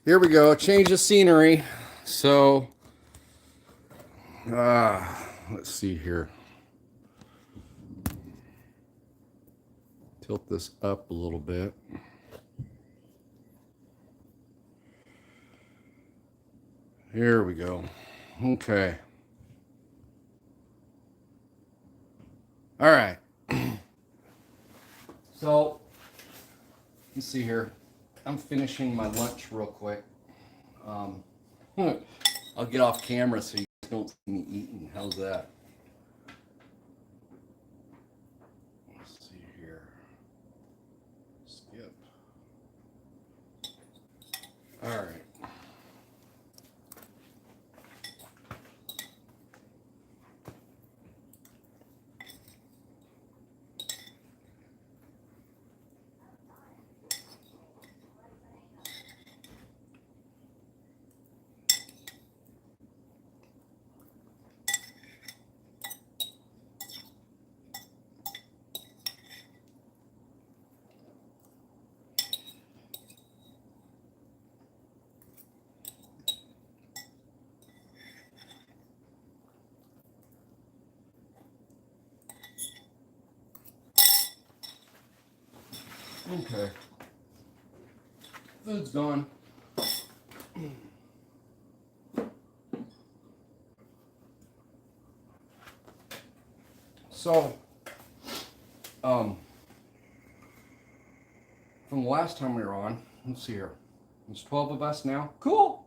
Here we go. Change of scenery. So, let's see here. Tilt this up a little bit. Here we go. Okay. All right. So, let's see here. I'm finishing my lunch real quick. Um, I'll get off camera so you guys don't see me eating. How's that? Let's see here. Skip. All right. Okay. Food's gone. So, from the last time we were on, let's see here. There's 12 of us now. Cool.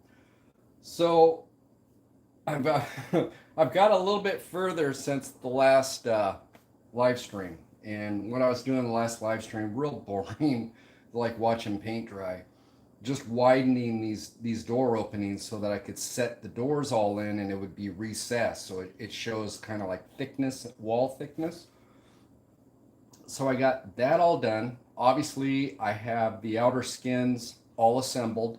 So, I've I've got a little bit further since the last live stream. And what I was doing the last live stream, real boring, like watching paint dry. Just widening these door openings so that I could set the doors all in and it would be recessed. So it shows kind of like thickness, wall thickness. So I got that all done. Obviously, I have the outer skins all assembled.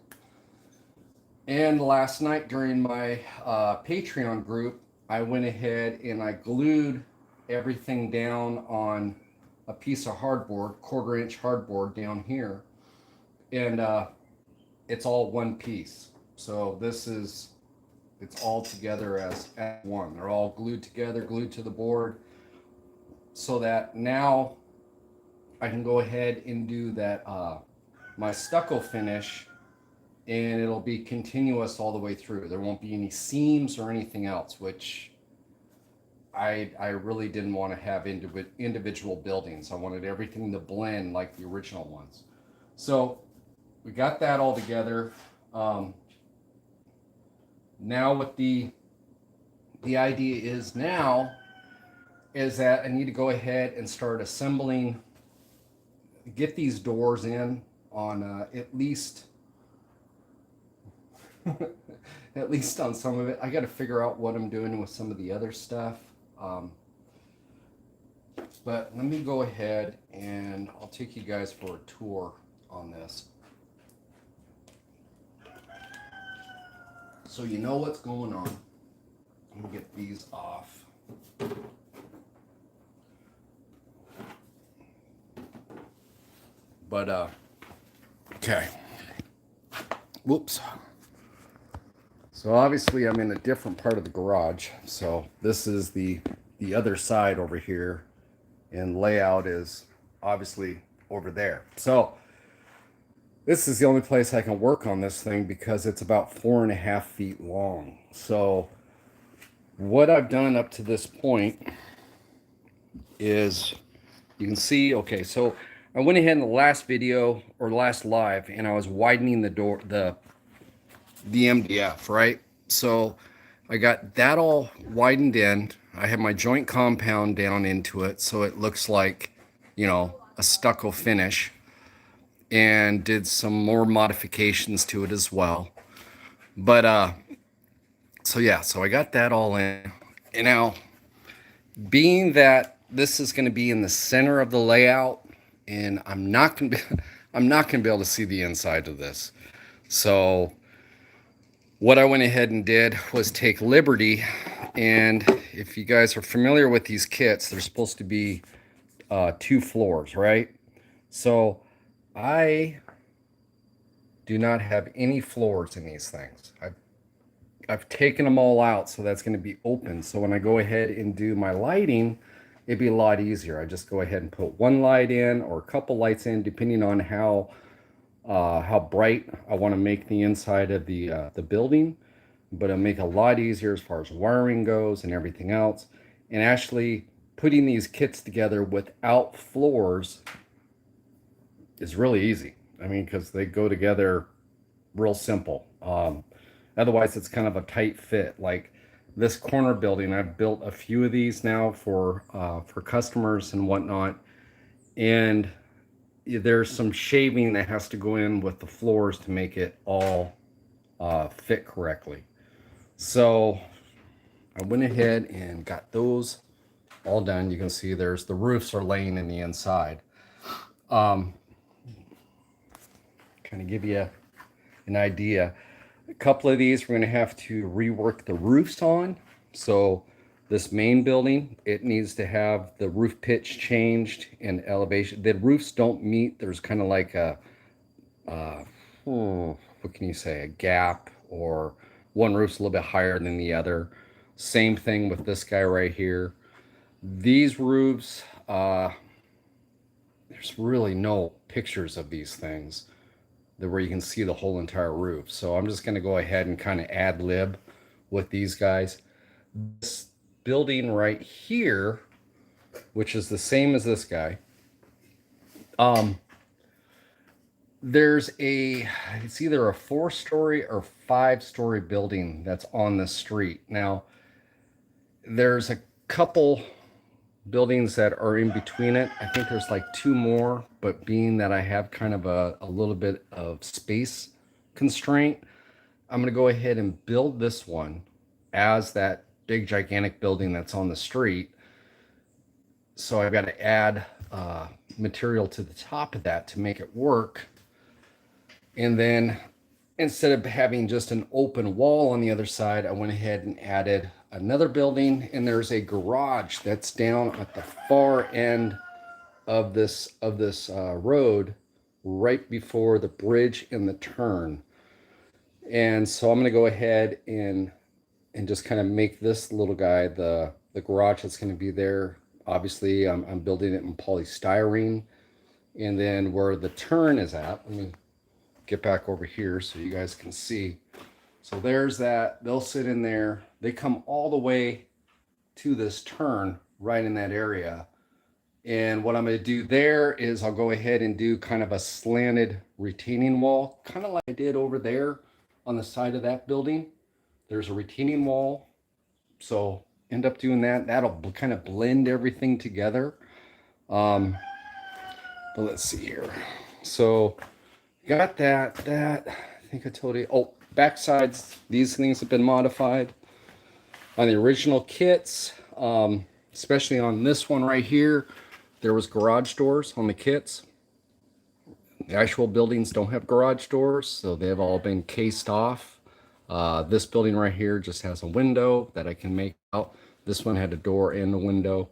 And last night during my Patreon group, I went ahead and I glued everything down on a piece of hardboard, 1/4 inch hardboard down here. And it's all one piece. So it's all together as one. They're all glued together, glued to the board, so that now I can go ahead and do that my stucco finish, and it'll be continuous all the way through. There won't be any seams or anything else, which I really didn't want to have individual buildings. I wanted everything to blend like the original ones. So we got that all together. Now what the idea is now is that I need to go ahead and start assembling, get these doors in on at least at least on some of it. I got to figure out what I'm doing with some of the other stuff. But let me go ahead and I'll take you guys for a tour on this, so you know what's going on. Let me get these off. But okay. Whoops. So obviously I'm in a different part of the garage. So this is the other side over here, and layout is obviously over there. So this is the only place I can work on this thing because it's about 4.5 feet long. So what I've done up to this point is, you can see, okay, so I went ahead in the last video or last live and I was widening the door, the MDF, right? So I got that all widened in. I have my joint compound down into it so it looks like, a stucco finish, and did some more modifications to it as well. But so yeah, so I got that all in. And now, being that this is going to be in the center of the layout, and I'm not going to be able to see the inside of this. So what I went ahead and did was take liberty, and if you guys are familiar with these kits, they're supposed to be 2 floors, right? So I do not have any floors in these things. I've taken them all out, so that's going to be open. So when I go ahead and do my lighting, it'd be a lot easier. I just go ahead and put one light in or a couple lights in, depending on how bright I want to make the inside of the building. But it'll make it a lot easier as far as wiring goes and everything else. And actually putting these kits together without floors is really easy. I mean, because they go together real simple. Otherwise, it's kind of a tight fit. Like this corner building, I've built a few of these now for customers and whatnot, and there's some shaving that has to go in with the floors to make it all fit correctly. So I went ahead and got those all done. You can see there's the roofs are laying in the inside. Kind of give you an idea. A couple of these we're going to have to rework the roofs on. So this main building, it needs to have the roof pitch changed and elevation. The roofs don't meet. There's kind of like a, what can you say, a gap, or one roof's a little bit higher than the other. Same thing with this guy right here. These roofs, there's really no pictures of these things where you can see the whole entire roof. So I'm just going to go ahead and kind of ad lib with these guys. This building right here, which is the same as this guy, there's it's either a 4-story or 5-story building that's on the street. Now, there's a couple buildings that are in between it. I think there's like 2 more, but being that I have kind of a little bit of space constraint, I'm going to go ahead and build this one as that big gigantic building that's on the street. So I've got to add material to the top of that to make it work. And then instead of having just an open wall on the other side, I went ahead and added another building, and there's a garage that's down at the far end of this road, right before the bridge and the turn. And so I'm going to go ahead and just kind of make this little guy the garage that's going to be there. Obviously, I'm building it in polystyrene. And then where the turn is at, let me get back over here so you guys can see. So there's that. They'll sit in there. They come all the way to this turn right in that area. And what I'm going to do there is I'll go ahead and do kind of a slanted retaining wall, kind of like I did over there on the side of that building. There's a retaining wall. So end up doing that. That'll kind of blend everything together. But let's see here. So got that. I think I told you. Oh, backsides. These things have been modified on the original kits, especially on this one right here. There was garage doors on the kits. The actual buildings don't have garage doors, so they've all been cased off. This building right here just has a window that I can make out. This one had a door and a window.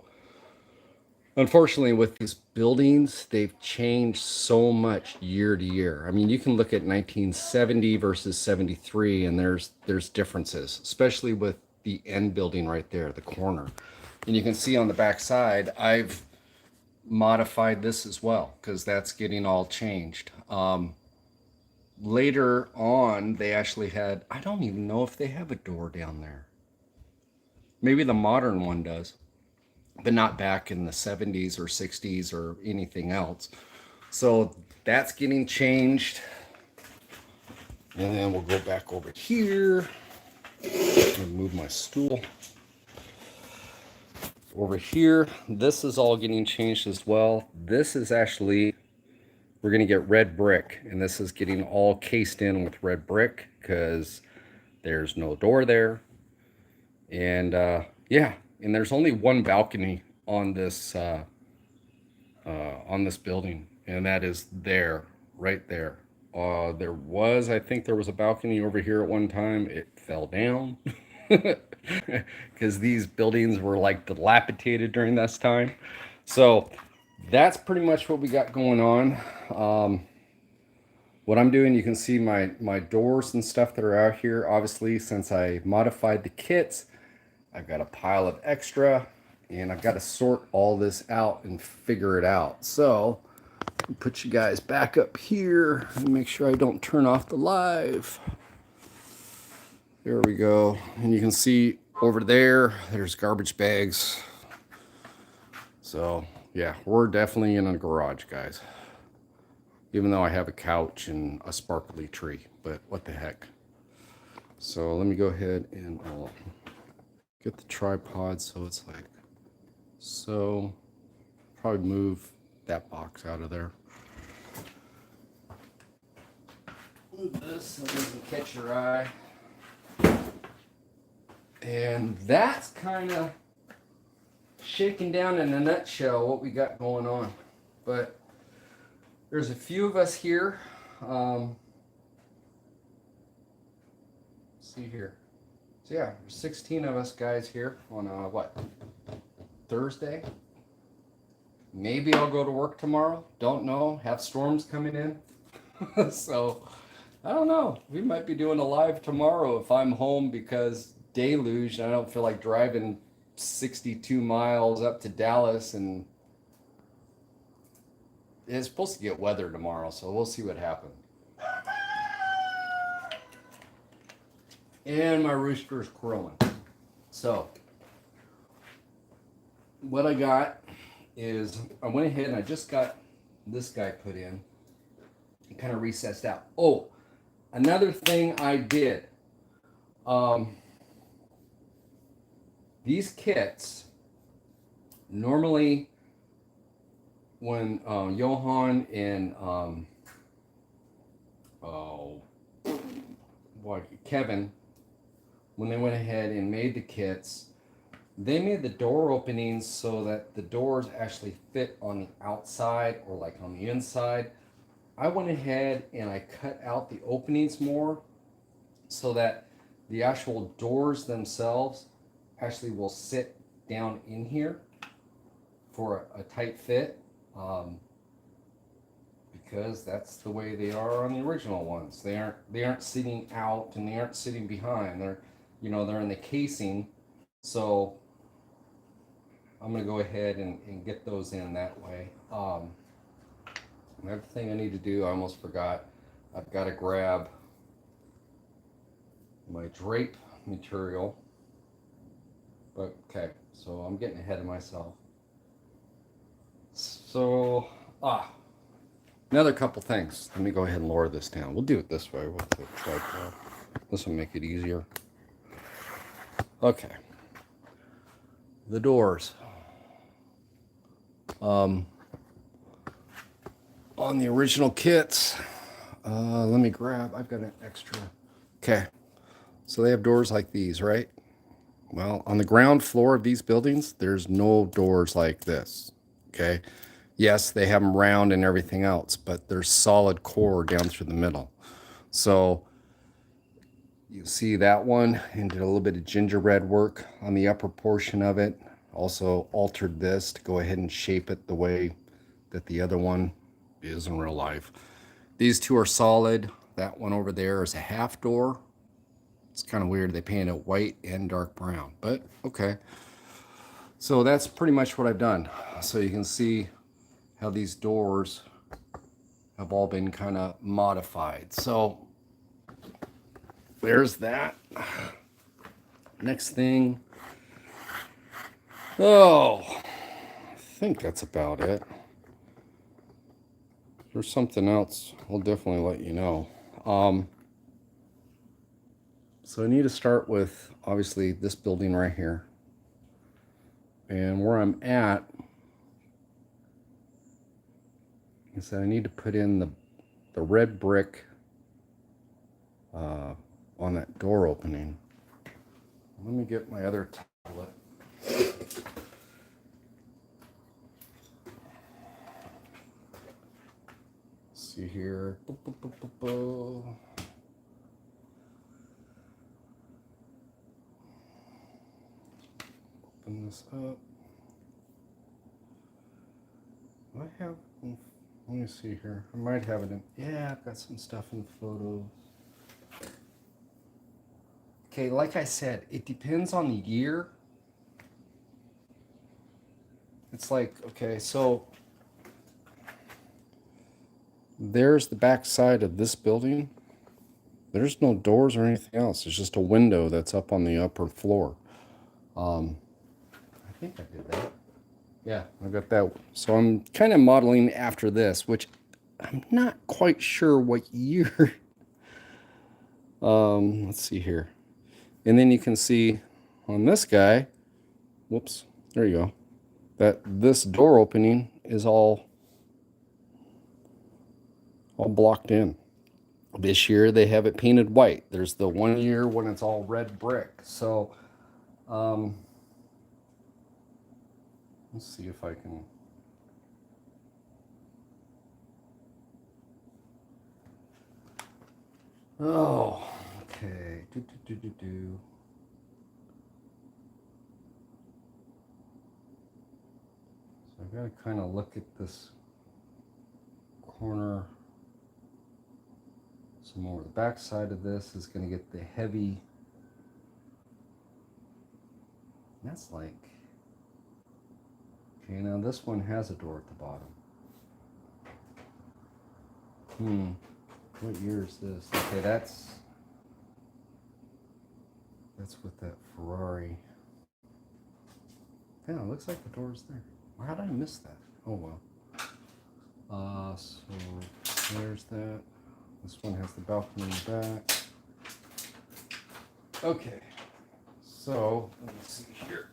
Unfortunately, with these buildings, they've changed so much year to year. I mean, you can look at 1970 versus 73, and there's differences, especially with the end building right there, the corner. And you can see on the back side, I've modified this as well, because that's getting all changed. Later on, they actually had, I don't even know if they have a door down there. Maybe the modern one does, but not back in the 70s or 60s or anything else. So that's getting changed. And then we'll go back over here. Let me move my stool. Over here, this is all getting changed as well. This is actually, we're going to get red brick, and this is getting all cased in with red brick because there's no door there. And yeah, and there's only one balcony on this building, and that is there, right there. There was, I think there was a balcony over here at one time. It fell down because these buildings were like dilapidated during this time. So that's pretty much what we got going on. what I'm doing, you can see my doors and stuff that are out here. Obviously, since I modified the kits, I've got a pile of extra, and I've got to sort all this out and figure it out. So, put you guys back up here and make sure I don't turn off the live. There we go. And you can see over there's garbage bags. So, yeah, we're definitely in a garage, guys. Even though I have a couch and a sparkly tree, but what the heck. So let me go ahead and I'll get the tripod so it's like so. Probably move that box out of there. Move this so it doesn't catch your eye. And that's kind of shaking down in a nutshell what we got going on. But there's a few of us here. See here. So yeah, there's 16 of us guys here on what? Thursday. Maybe I'll go to work tomorrow. Don't know. Have storms coming in. So I don't know. We might be doing a live tomorrow if I'm home because deluge. I don't feel like driving 62 miles up to Dallas, and it's supposed to get weather tomorrow, so we'll see what happens. And my rooster's crowing. So what I got is I went ahead and I just got this guy put in and kind of recessed out. Oh, another thing I did. These kits, normally when Johan and Kevin, when they went ahead and made the kits, they made the door openings so that the doors actually fit on the outside or like on the inside. I went ahead and I cut out the openings more so that the actual doors themselves actually will sit down in here for a tight fit, because that's the way they are on the original ones. They aren't sitting out and they aren't sitting behind. They're in the casing. So I'm gonna go ahead and get those in that way. Another thing I need to do, I almost forgot. I've got to grab my drape material. But okay, so I'm getting ahead of myself. So, another couple things. Let me go ahead and lower this down. We'll do it this way with the tripod. This will make it easier. Okay. The doors. On the original kits, let me grab, I've got an extra. Okay. So they have doors like these, right? Well, on the ground floor of these buildings, there's no doors like this, okay? Yes, they have them round and everything else, but there's solid core down through the middle. So you see that one, and did a little bit of gingerbread work on the upper portion of it. Also altered this to go ahead and shape it the way that the other one is in real life. These two are solid. That one over there is a half door. It's kind of weird. They painted it white and dark brown, but okay. So that's pretty much what I've done. So you can see how these doors have all been kind of modified. So there's that. Next thing. Oh, I think that's about it. If there's something else, I'll definitely let you know. So I need to start with, obviously, this building right here. And where I'm at is that I need to put in the red brick on that door opening. Let me get my other tablet. See here. Open this up. I have Let me see here. I might have it in. Yeah, I've got some stuff in photos. Okay, like I said, it depends on the year. It's like, okay, so there's the back side of this building. There's no doors or anything else. It's just a window that's up on the upper floor. I think I did that. Yeah, I got that. So I'm kind of modeling after this, which I'm not quite sure what year. Let's see here. And then you can see on this guy, whoops, there you go, that this door opening is all blocked in. This year they have it painted white. There's the 1 year when it's all red brick. So let's see if I can. Oh, okay. So I've got to kind of look at this corner some more. The back side of this is going to get the heavy. That's like. Okay, now this one has a door at the bottom. What year is this? Okay, that's with that Ferrari. Yeah, it looks like the door's there. How did I miss that? Oh well. So there's that. This one has the balcony in the back. Okay. So let me see here.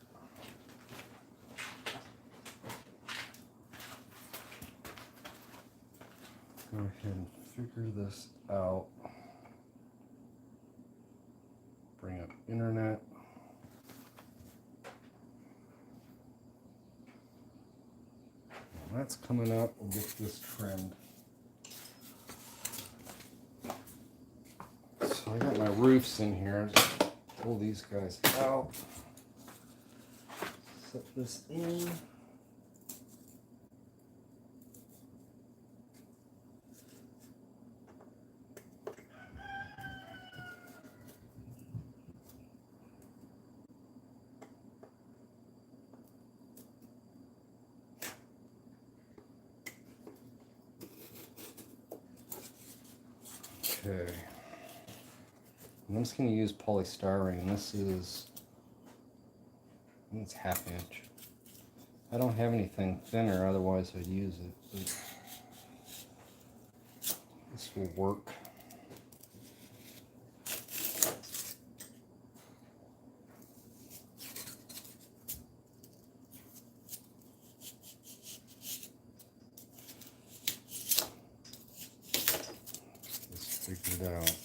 Go ahead and figure this out. Bring up internet. Well, that's coming up. We'll get this trimmed. So I got my roofs in here. Just pull these guys out. Set this in. Okay. I'm just going to use polystyrene. This is, it's 1/2 inch. I don't have anything thinner, otherwise I'd use it. But this will work. Let's figure it out.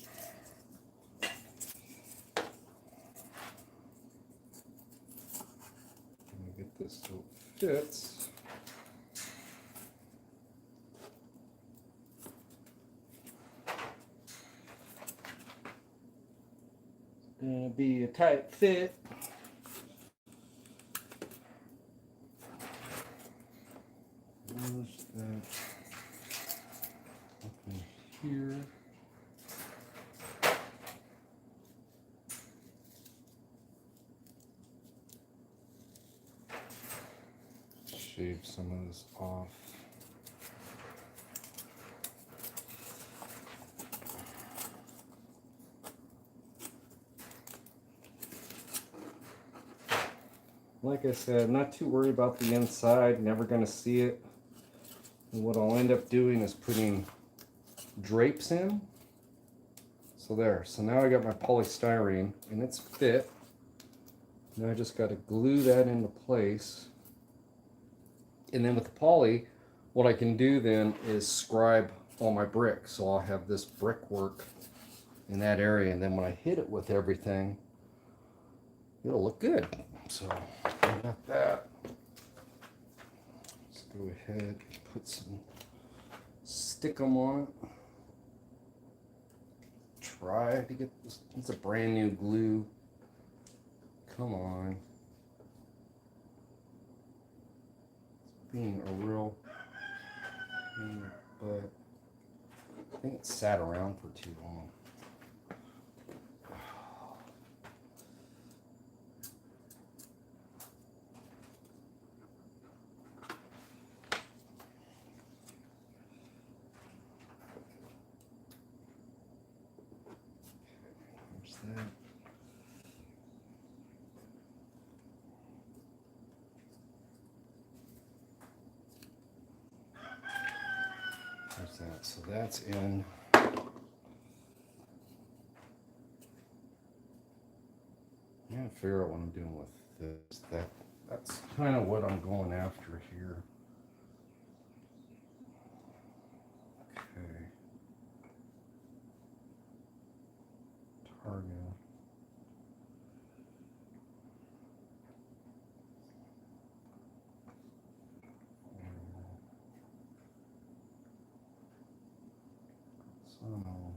Get this so it fits. It's gonna be a tight fit. Where's that? Up in here. Shave some of this off. Like I said, I'm not too worried about the inside, never going to see it. And what I'll end up doing is putting drapes in. So there, so now I got my polystyrene and it's fit. Now I just got to glue that into place. And then with the poly, what I can do then is scribe all my bricks. So I'll have this brickwork in that area, and then when I hit it with everything, it'll look good. So I got that. Let's go ahead and put some stickum on it. Try to get this. It's a brand new glue. Come on. Being a real But I think it sat around for too long. There's that. There's that. So that's in. I'm gonna figure out what I'm doing with this. That's kind of what I'm going after here. Okay. Targa. Collesano.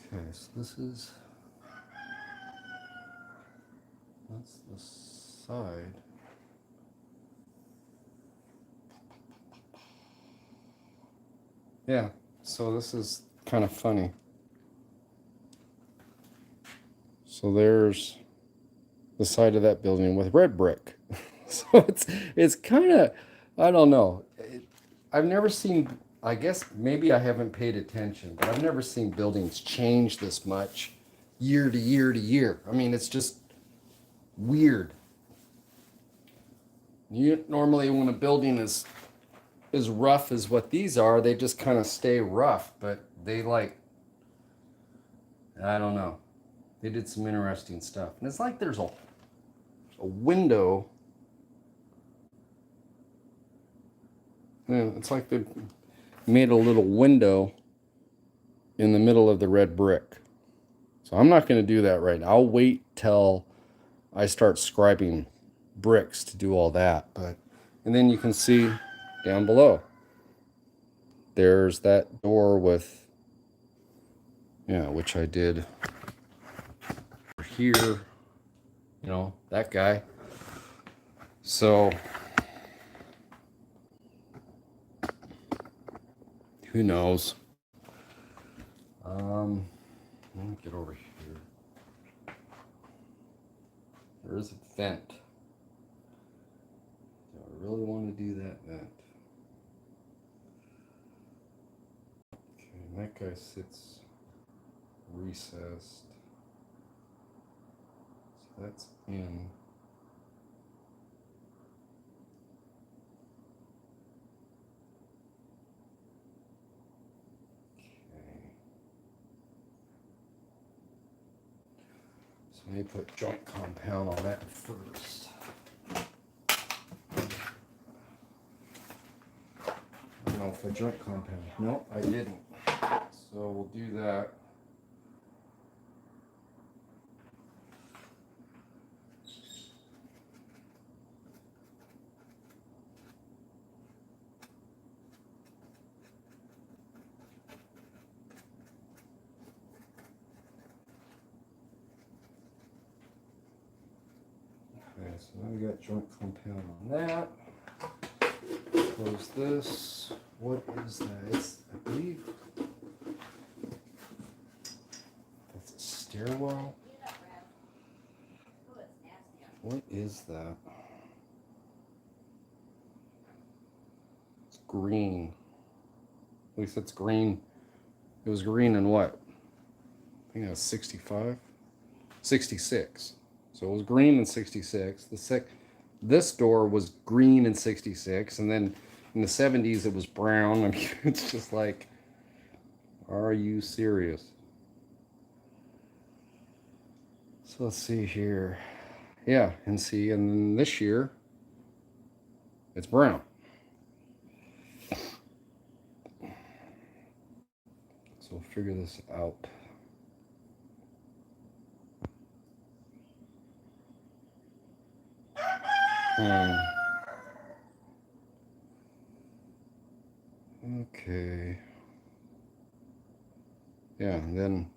Okay, so that's the side. Yeah, so this is kind of funny. So there's the side of that building with red brick. So it's kind of, I don't know. I've never seen, I guess maybe I haven't paid attention, but I've never seen buildings change this much year to year to year. I mean, it's just weird. Normally when a building is as rough as what these are, they just kind of stay rough, but they like, I don't know. They did some interesting stuff. And it's like there's a window. Yeah, it's like they made a little window in the middle of the red brick. So I'm not going to do that right now. I'll wait till I start scribing bricks to do all that. And then you can see down below, there's that door with, yeah, which I did here, you know, that guy. So who knows? Let me get over here. There is a vent. Do I really want to do that vent? Okay, and that guy sits recessed. So that's in. So let me put joint compound on that first. I don't know if I joint compound. No, I didn't. So we'll do that. Okay, so now we got joint compound on that. Close this. What is that? It's, I believe, that's a stairwell. What is that? It's green. At least it's green. It was green in what? I think it was 65? 66. So it was green in 66. This door was green in 66, and then in the 70s it was brown. I mean, it's just like, are you serious? So let's see here. Yeah, and see, and then this year it's brown. So we'll figure this out. Okay. Yeah, and then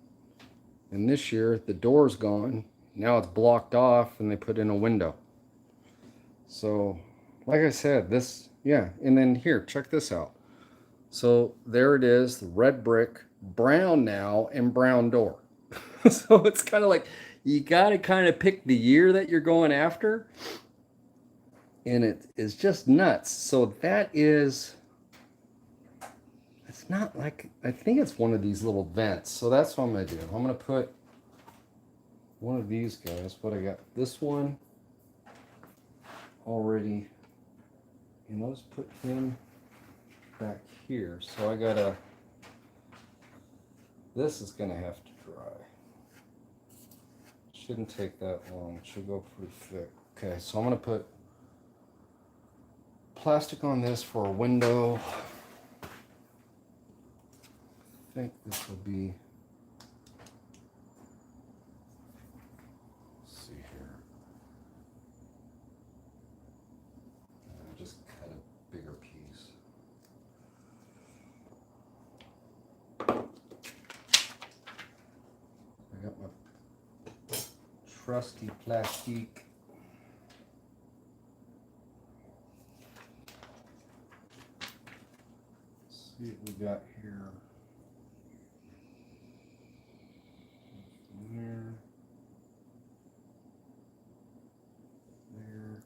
in this year the door's gone. now it's blocked off and they put in a window. So, like I said, this, yeah, and then here, check this out. So there it is, the red brick, brown now, and brown door. So it's kind of like you got to kind of pick the year that you're going after, and it is just nuts. So that is, it's not like, I think it's one of these little vents. So that's what I'm going to do. I'm going to put one of these guys, what I got, this one already, and let's put him back here. So I gotta, this is gonna have to dry. Shouldn't take that long, it should go pretty thick. Okay, so I'm gonna put plastic on this for a window. I think this will be, let's see here. Just cut a bigger piece. I got my trusty plastic. Let's see what we got here. There. There.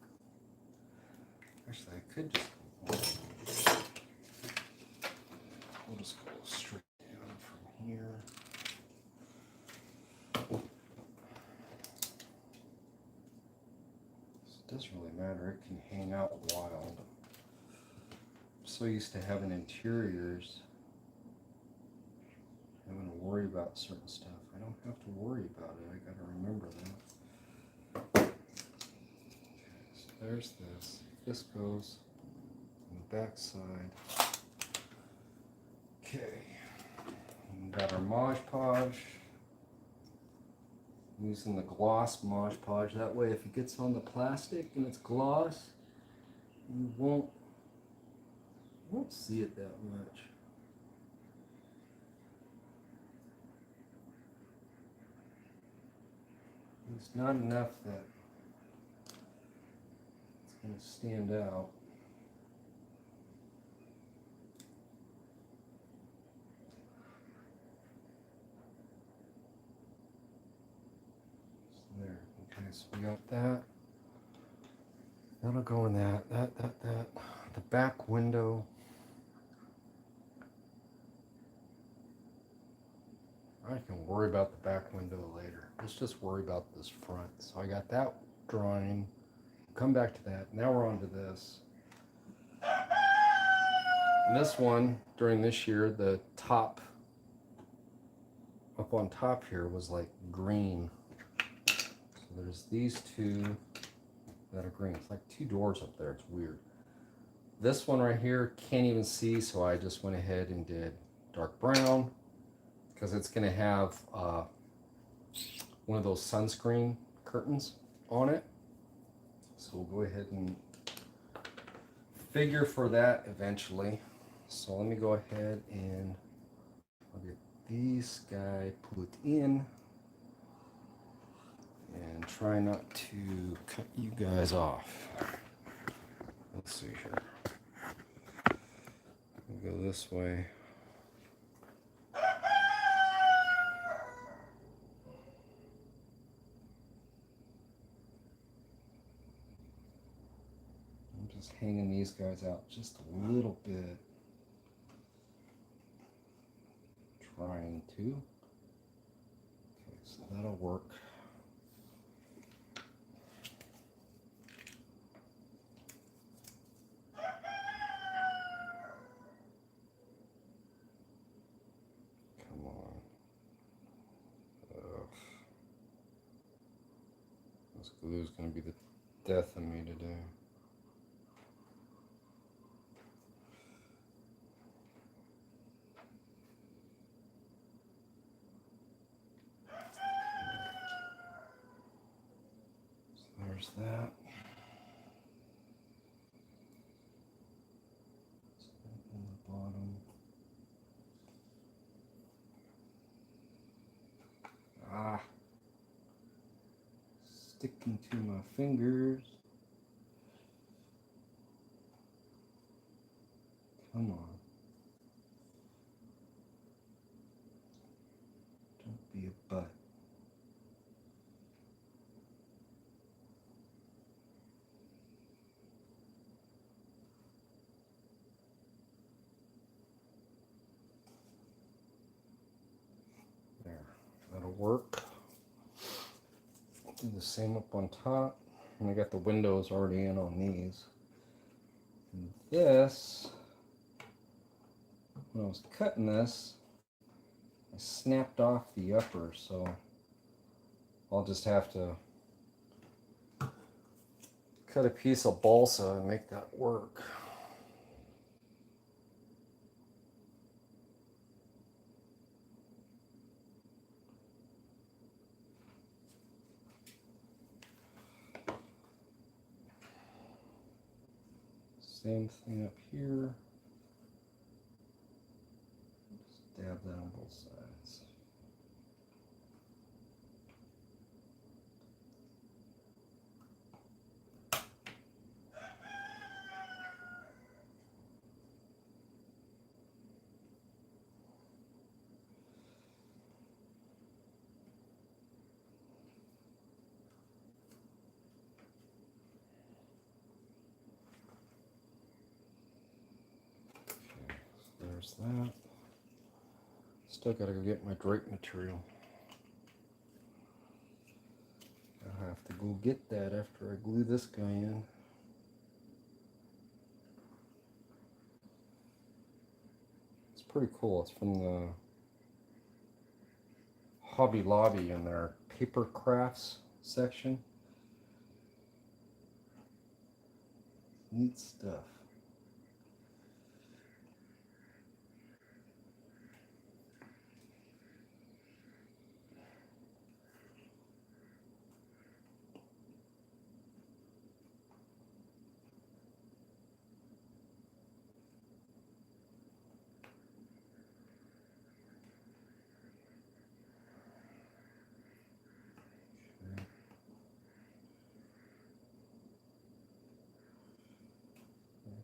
Actually, I could just go, we'll just go straight down from here. It doesn't really matter, it can hang out wild. I'm so used to having interiors, having to worry about certain stuff. I don't have to worry about it, I gotta remember that. Okay, so there's this. This goes on the back side. Okay, we got our Mod Podge. I'm using the gloss Mod Podge. That way, if it gets on the plastic and it's gloss, you won't see it that much. It's not enough that it's going to stand out. There. Okay, so we got that. That'll go in that. The back window. I can worry about the back window later. Let's just worry about this front. So I got that drawing. Come back to that. Now we're on to this. And this one, during this year, the top, up on top here was like green. So there's these two that are green. It's like two doors up there. It's weird. This one right here, can't even see, so I just went ahead and did dark brown, because it's going to have one of those sunscreen curtains on it. So we'll go ahead and figure for that eventually. So let me go ahead and I'll get these guys put in and try not to cut you guys off. Let's see here. We'll go this way. Just hanging these guys out just a little bit. Trying to. Okay, so that'll work. Come on. This glue is going to be the death of me today. There's that. On the bottom. Ah. sticking to my fingers. Come on. Don't be a butt. There, that'll work. Do the same up on top. And I got the windows already in on these. And this, when I was cutting this, I snapped off the upper, so I'll just have to cut a piece of balsa and make that work. Same thing up here. Just dab that on both sides. There's that. Still gotta go get my drape material. I'll have to go get that after I glue this guy in. It's pretty cool. It's from the Hobby Lobby in their paper crafts section. Neat stuff.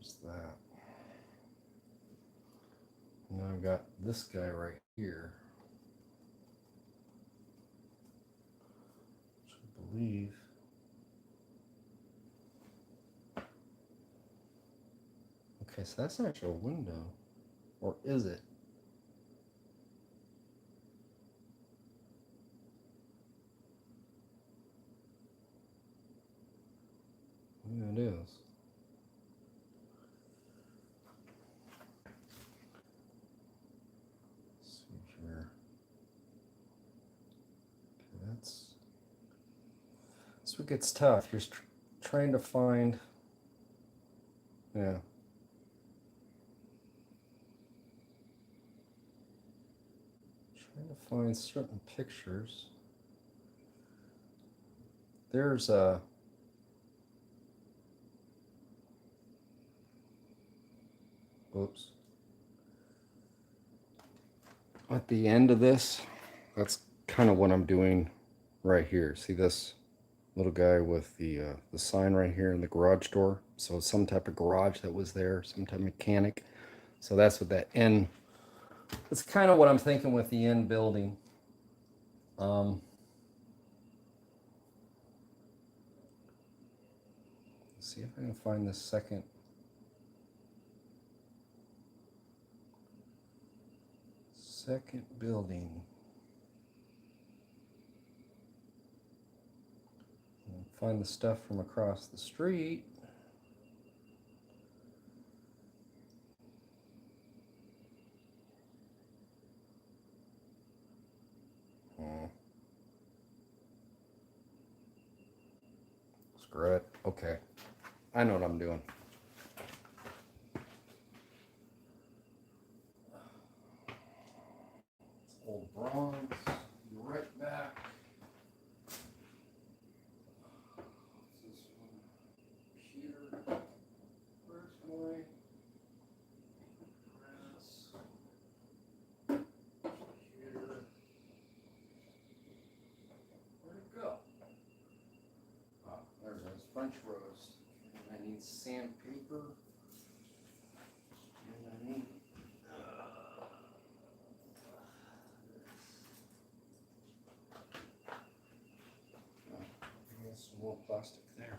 There's that. And I've got this guy right here, which I believe okay, so that's actually a window. Or is it? Yeah, it is. Let's see here. Okay, that's what gets tough. You're trying to find, yeah. Trying to find certain pictures. There's a oops. At the end of this, that's kind of what I'm doing right here. See this little guy with the sign right here in the garage door? So some type of garage that was there, some type of mechanic. So that's what that end, that's kind of what I'm thinking with the end building. Let's see if I can find the second building. And find the stuff from across the street. Screw it. Okay. I know what I'm doing. It's old bronze. Be right back. What's this one? Here. Where's my grass? Here. Where'd it go? sandpaper. And I need some more plastic there.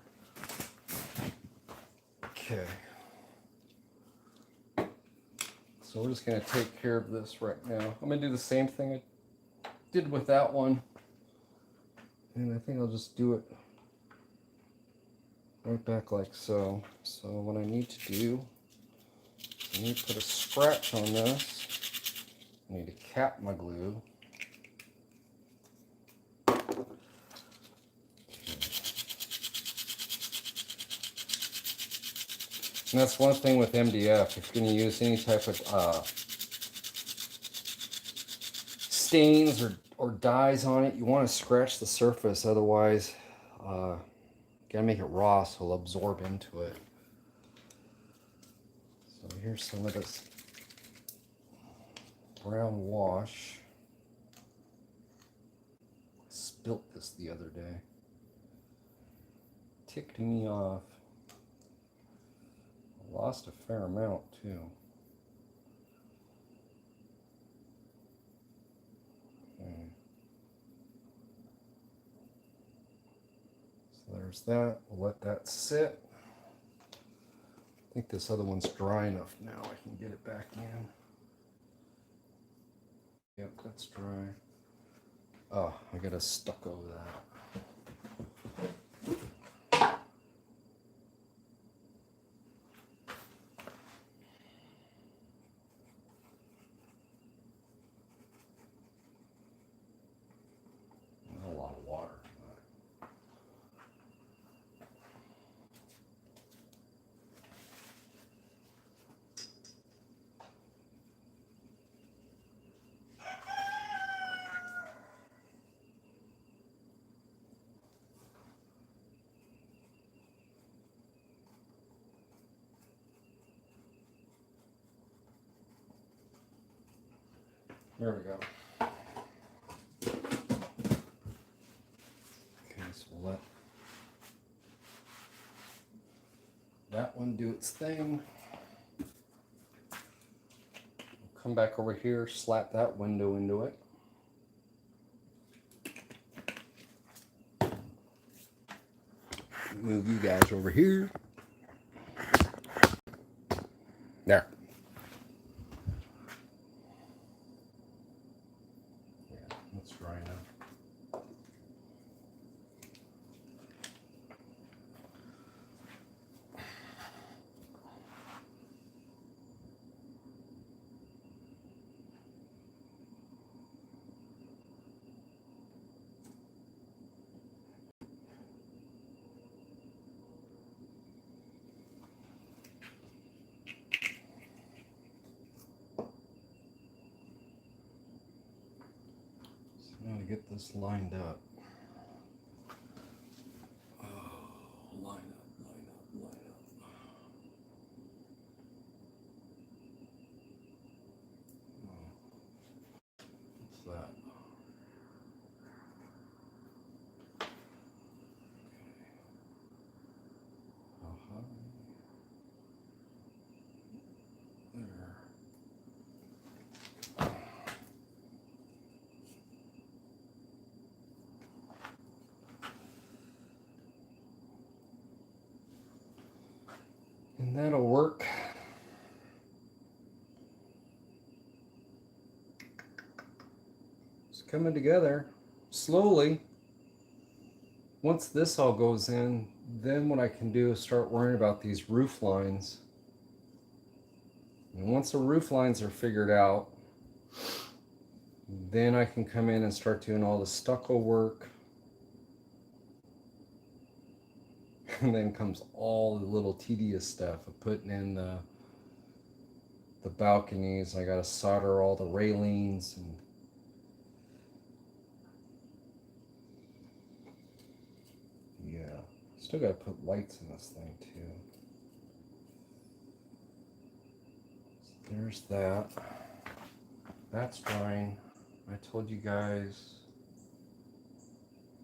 Okay. So we're just going to take care of this right now. I'm going to do the same thing I did with that one. And I think I'll just do it right back like so. So what I need to do, I need to put a scratch on this. I need to cap my glue. And that's one thing with MDF. If you're going to use any type of stains or dyes on it, you want to scratch the surface. Otherwise, you got to make it raw so it'll absorb into it. So here's some of this brown wash. I spilt this the other day. Ticked me off. Lost a fair amount too. Okay. So there's that. We'll let that sit. I think this other one's dry enough now. I can get it back in. Yep, that's dry. Oh, I gotta stucco that. A lot of water. There we go. Okay, so we'll let that one do its thing. We'll come back over here, slap that window into it. Move you guys over here. There. Yeah, that's dry enough. Now to get this lined up. Oh, line up, line up, line up. Oh, what's that? Uh-huh. There. And that'll work. It's coming together slowly. Once this all goes in, then what I can do is start worrying about these roof lines. And once the roof lines are figured out, then I can come in and start doing all the stucco work. And then comes all the little tedious stuff of putting in the balconies. I gotta solder all the railings and yeah, still gotta put lights in this thing too. So there's that. That's drying. I told you guys.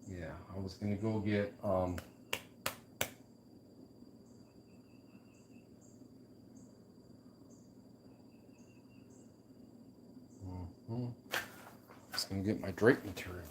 Yeah, I was gonna go get Just gonna get my drape material.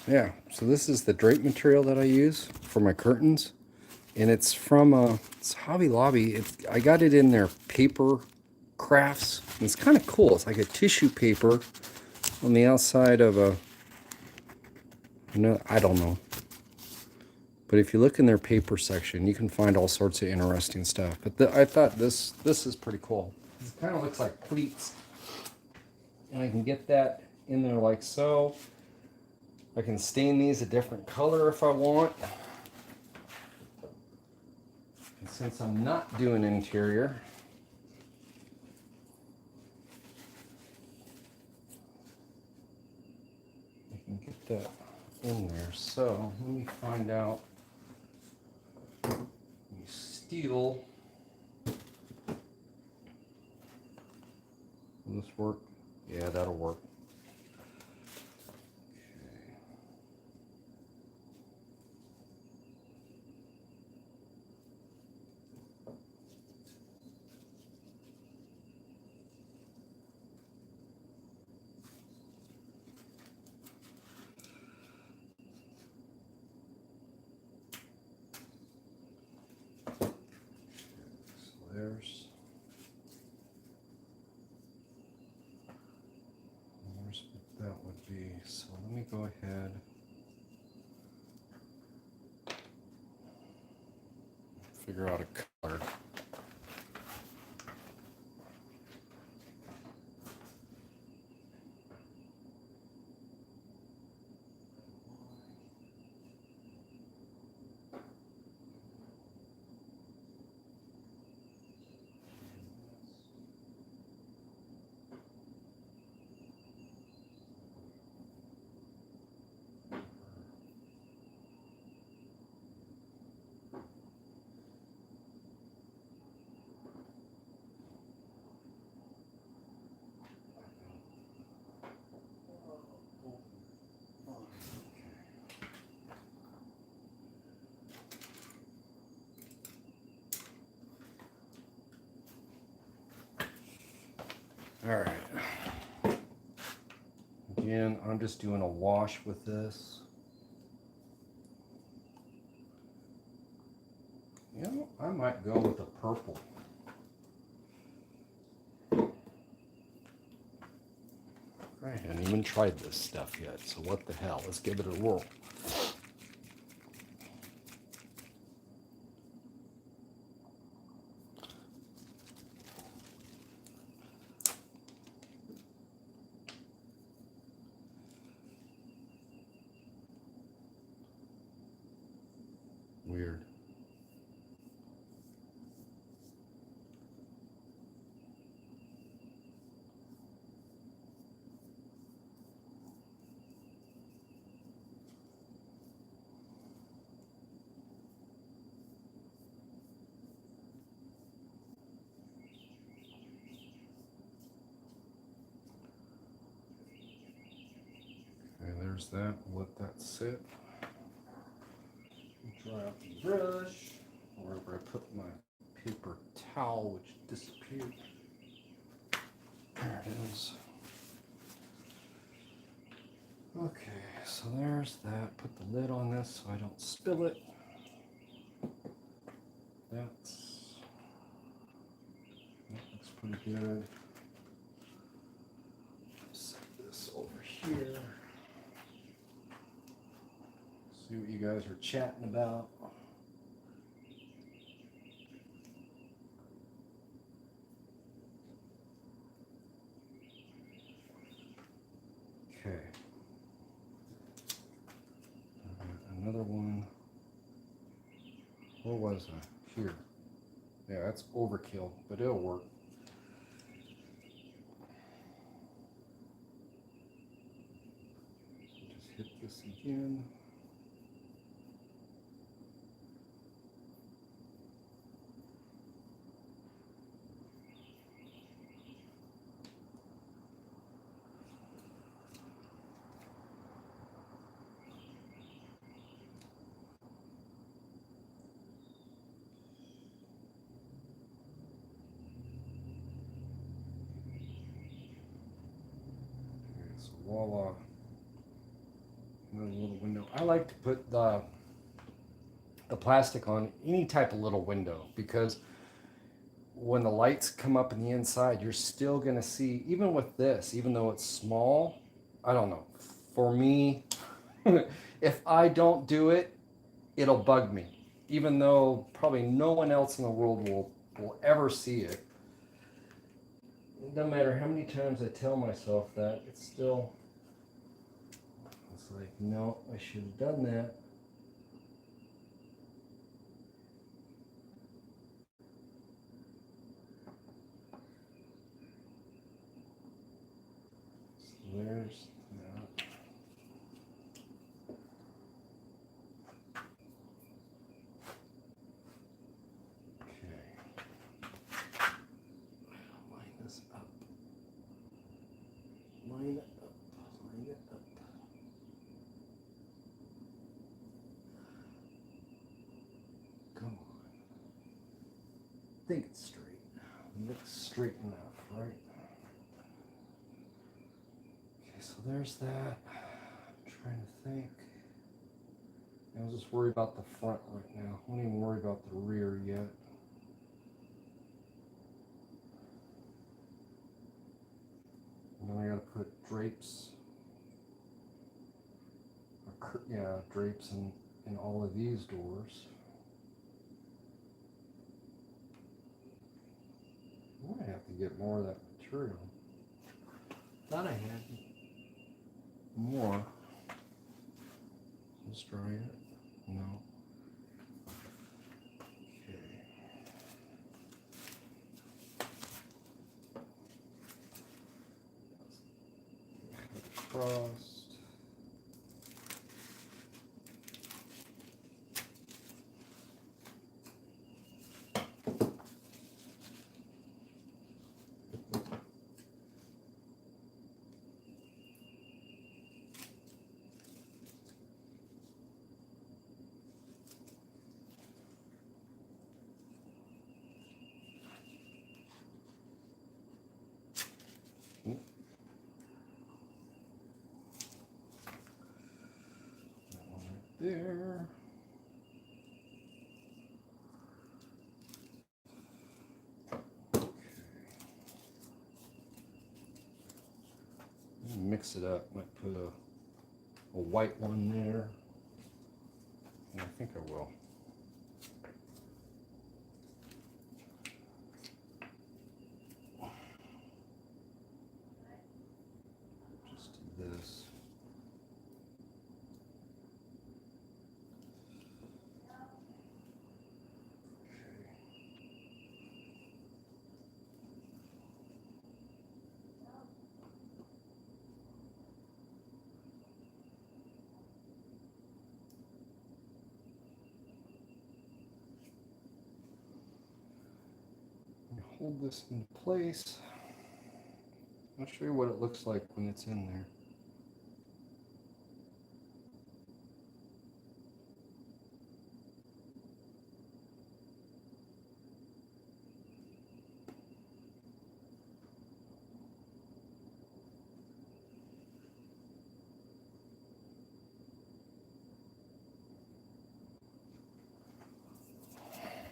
Yeah, so this is the drape material that I use for my curtains, and it's from it's Hobby Lobby. I got it in their paper crafts, and it's kind of cool. It's like a tissue paper on the outside of a, no, I don't know. But if you look in their paper section, you can find all sorts of interesting stuff. But I thought this is pretty cool. It kind of looks like pleats, and I can get that in there like so. I can stain these a different color if I want. And since I'm not doing interior, I can get that in there. So let me find out. Steel. Will this work? Yeah, that'll work. There's what that would be. So let me go ahead. Figure out a color. All right. Again, I'm just doing a wash with this. You know, I might go with a purple. I haven't even tried this stuff yet, so what the hell? Let's give it a whirl. Weird. Okay, there's that. Let that sit. Dry out the brush, wherever I put my paper towel, which disappeared. There it is. Okay, so there's that. Put the lid on this so I don't spill it. That looks pretty good. Set this over here. See what you guys are chatting about. another one. Where was I? Here. Yeah, that's overkill, but it'll work. So just hit this again. So voila, another little window. I like to put the plastic on any type of little window because when the lights come up in the inside, you're still gonna see, even with this, even though it's small, I don't know. For me, if I don't do it, it'll bug me. Even though probably no one else in the world will ever see it. It doesn't matter how many times I tell myself that, it's still, it's like, no, I should have done that. So there's that. Okay. Line this up. Line it up. Line it up. Come on. Think it's straight. Looks straight enough, right? Okay, so there's that. I'm trying to think. I'll just worry about the front right now. I won't even worry about the rear yet. And then I gotta put drapes. Yeah, drapes in all of these doors. I might have to get more of that material. Thought I had more. Let's try it. No. Okay. Frost. There. Okay. Mix it up. Might put a white one there. And I think I will. Just do this. Hold this in place. I'll show you what it looks like when it's in there.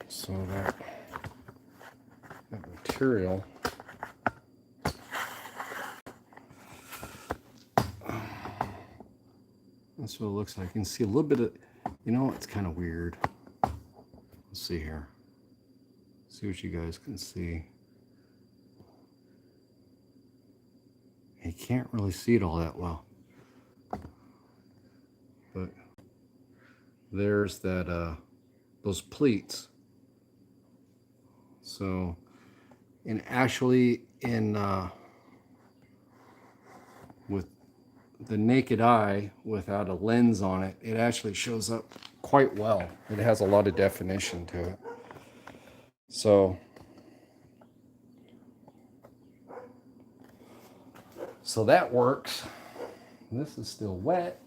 So that material that's what it looks like. You can see a little bit of, it's kind of weird. Let's see here. See what you guys can see. You can't really see it all that well. But there's that those pleats. So, and actually with the naked eye without a lens on it, it actually shows up quite well. It has a lot of definition to it. So that works. This is still wet.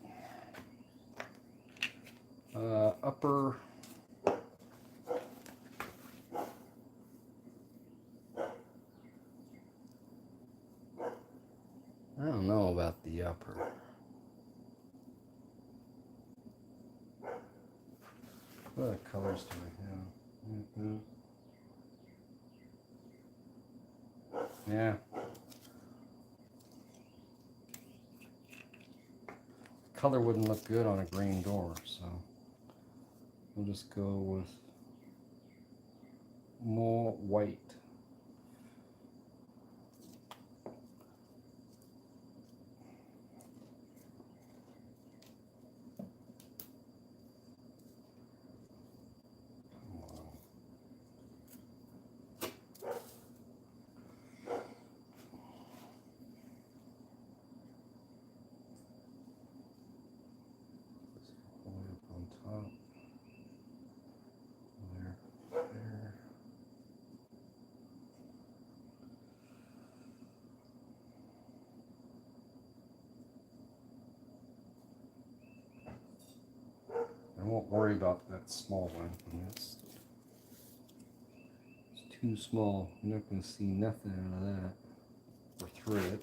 Upper. I don't know about the upper. What other colors do I have? Yeah. Color wouldn't look good on a green door, so we'll just go with more white. I won't worry about that small one. It's too small. You're not going to see nothing out of that or through it.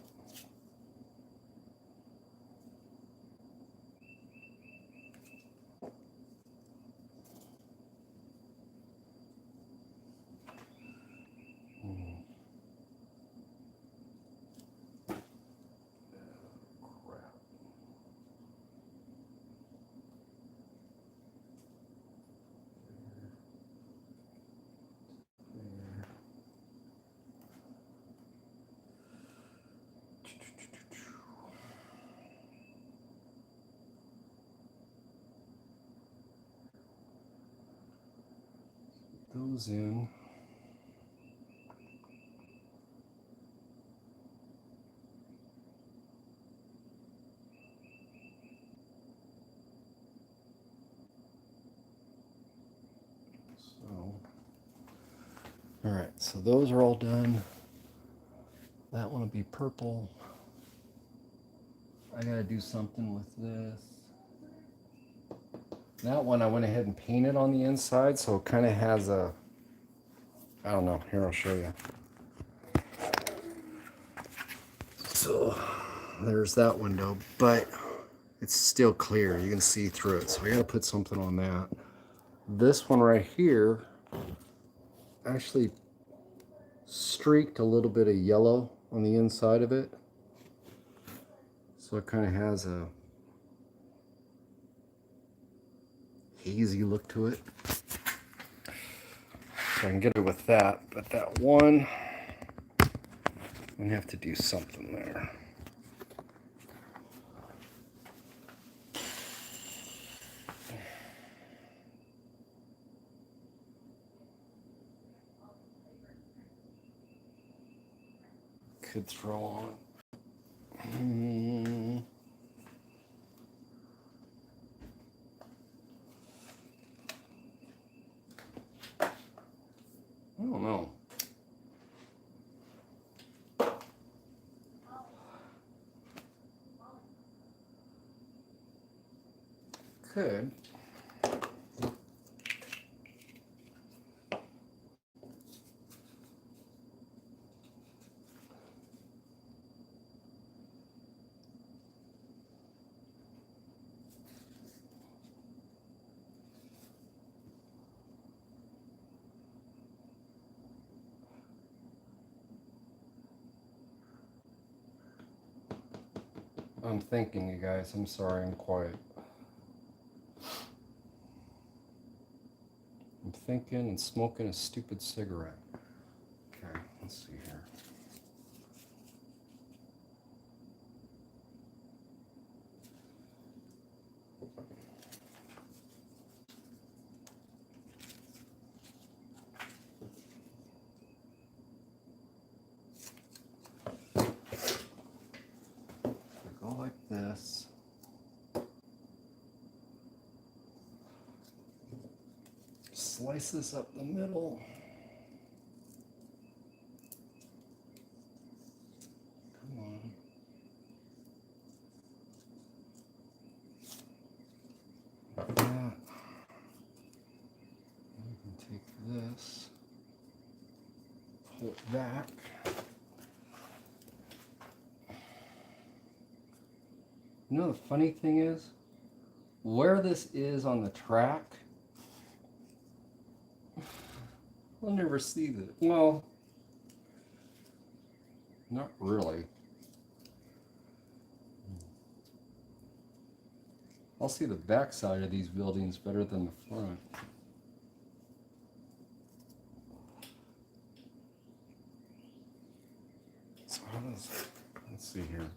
Those in. So, all right, so those are all done. That one will be purple. I gotta do something with this. That one I went ahead and painted on the inside, so it kind of has a, I don't know, here I'll show you. So there's that window, but it's still clear. You can see through it, so we gotta put something on that. This one right here actually streaked a little bit of yellow on the inside of it. So it kind of has a hazy look to it. So I can get it with that, but that one, I'm gonna have to do something there. Could throw on. I don't know. Could. I'm thinking, you guys. I'm sorry, I'm quiet. I'm thinking and smoking a stupid cigarette. Okay, let's see here. slice this up the middle. Come on. Like that. You can take this, pull it back. You know the funny thing is, where this is on the track, I'll never see that. Well, not really. I'll see the back side of these buildings better than the front. So how does, let's see here.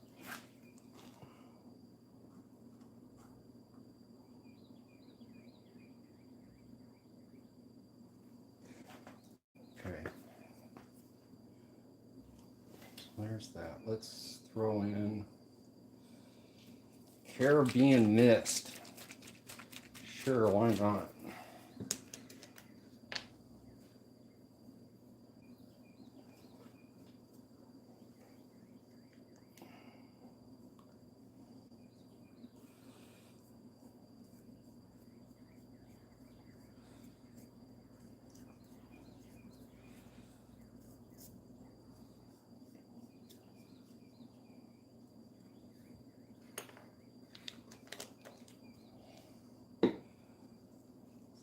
Okay. So there's that. Let's throw in Caribbean Mist. Sure, why not?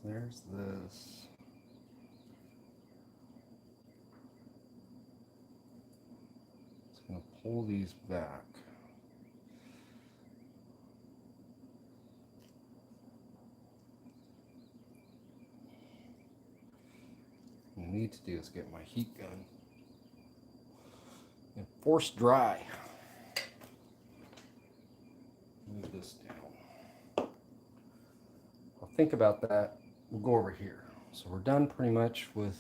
There's this. It's going to pull these back. What I need to do is get my heat gun and force dry. Move this down. I'll think about that. We'll go over here. So we're done pretty much with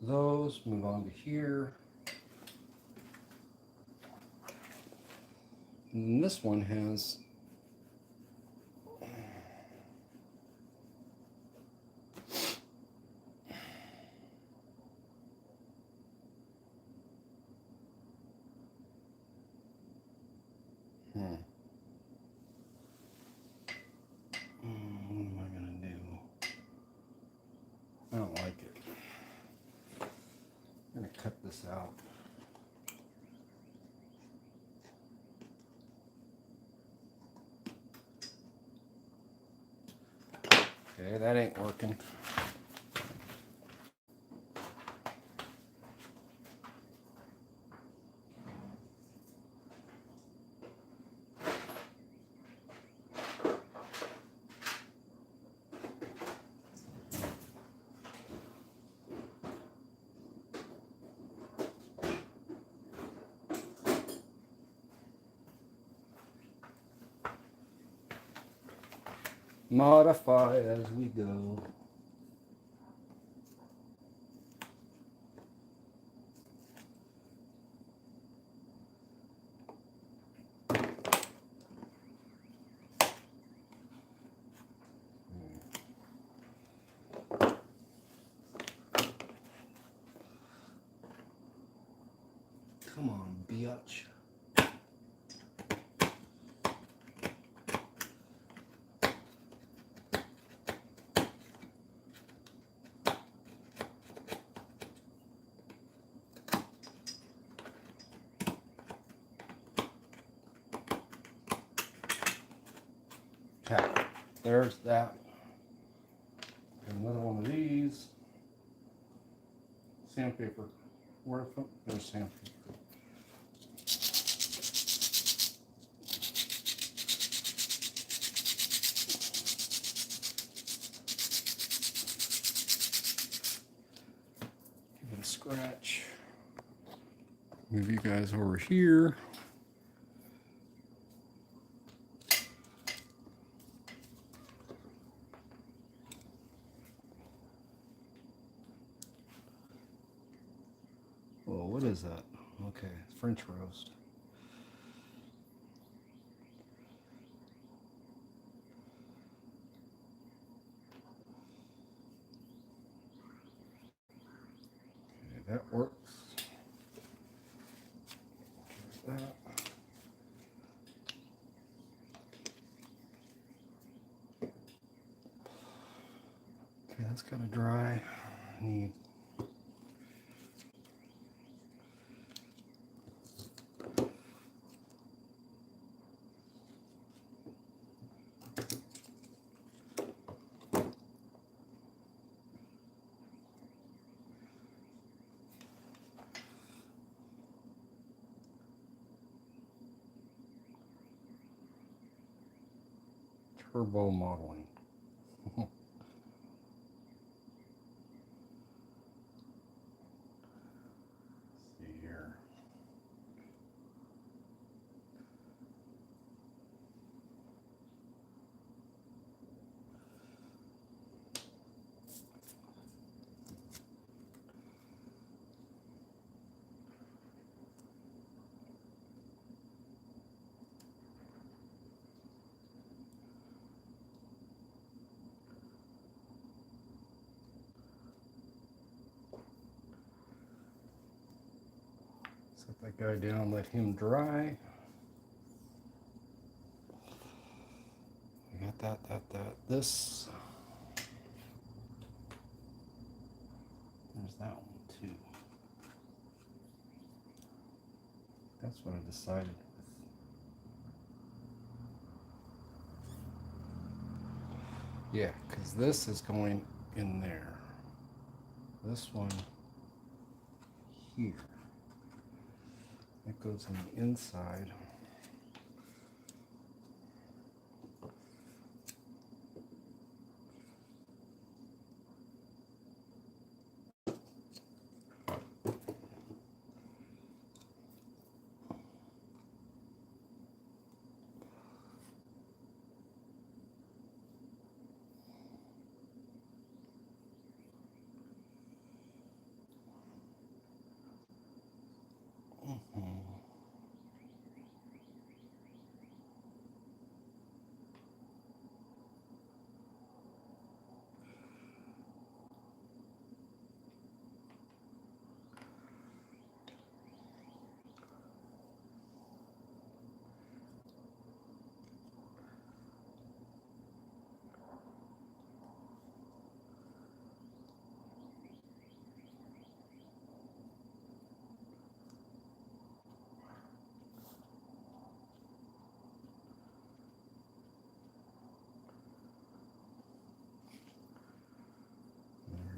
those. Move on to here. And this one has what am I gonna do? I don't like it. I'm gonna cut this out. Okay, that ain't working. Modify as we go. Come on, biatch. Okay, there's that. Another one of these. Sandpaper. Where there's sandpaper. Give it a scratch. Move you guys over here. Well, what is that? Okay, French roast. that works. That. Okay, that's kind of dry. Need turbo modeling. See here. Set that guy down, let him dry. I got that. This. There's that one too. That's what I decided with. Yeah, because this is going in there. This one here. It goes on the inside.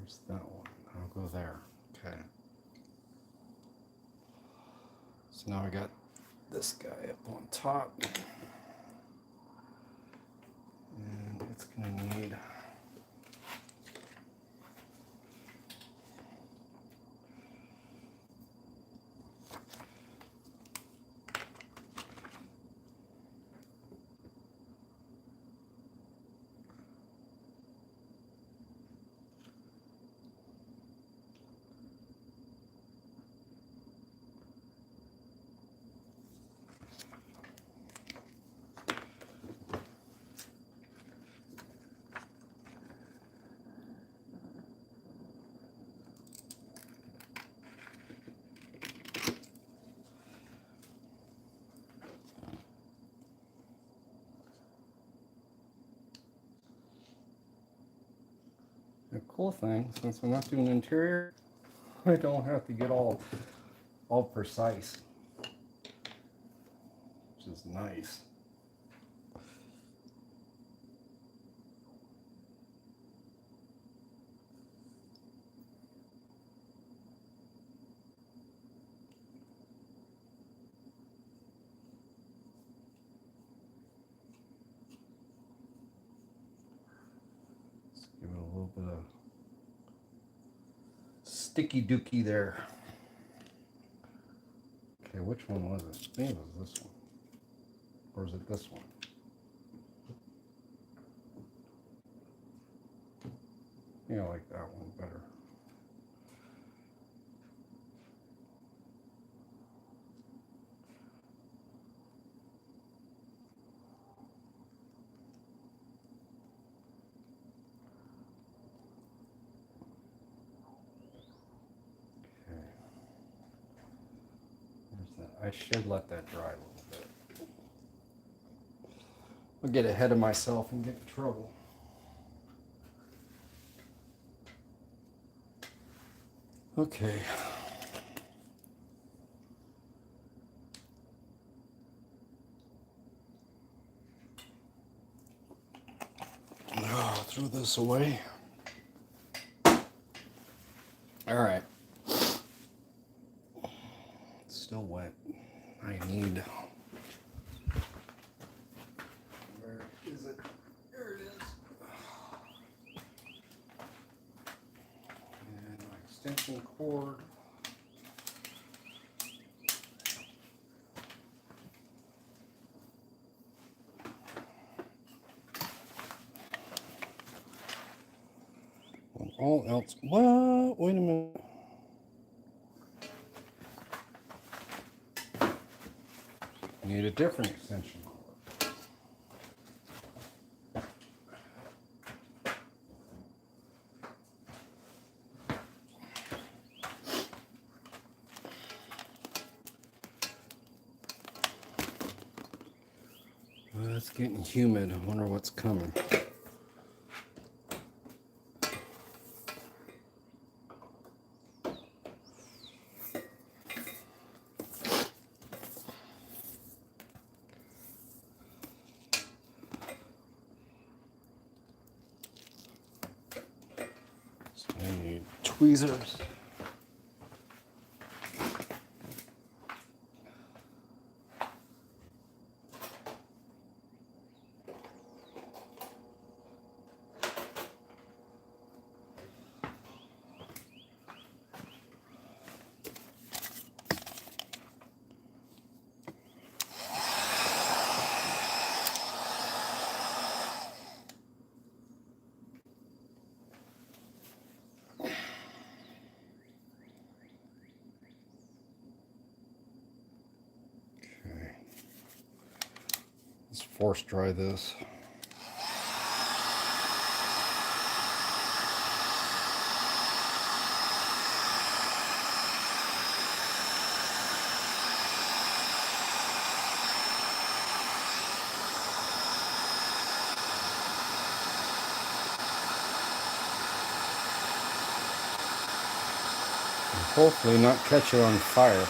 There's that one. I'll go there. Okay. So now I got this guy up on top. And it's going to need the cool thing, since I'm not doing interior, I don't have to get all precise, which is nice. Let's give it a little bit of sticky dookie there. Okay, which one was it? Maybe it was this one. Or is it this one? Yeah, I like that one better. Okay. I should let that dry a little bit. I'll get ahead of myself and get in trouble. Okay. Oh, throw this away. All right. It's still wet. I need. Where is it? There it is. And my extension cord. When all else. What? Wait a minute. Need a different extension cord. Well, it's getting humid. I wonder what's coming. I need tweezers. Let's force dry this. And hopefully not catch it on fire.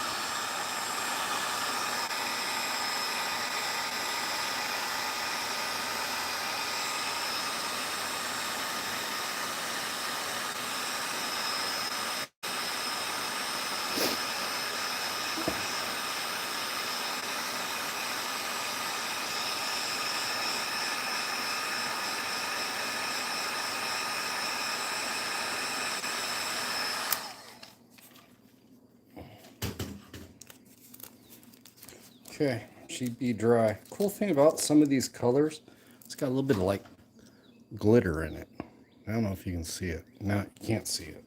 Okay, should be dry. Cool thing about some of these colors, it's got a little bit of like glitter in it. I don't know if you can see it. No, you can't see it.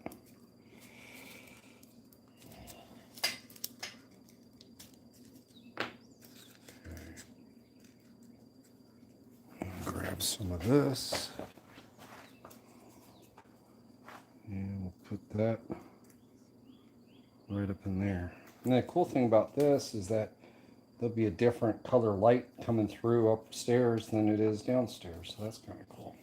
Okay. Grab some of this. And we'll put that right up in there. And the cool thing about this is that there'll be a different color light coming through upstairs than it is downstairs. So that's kind of cool.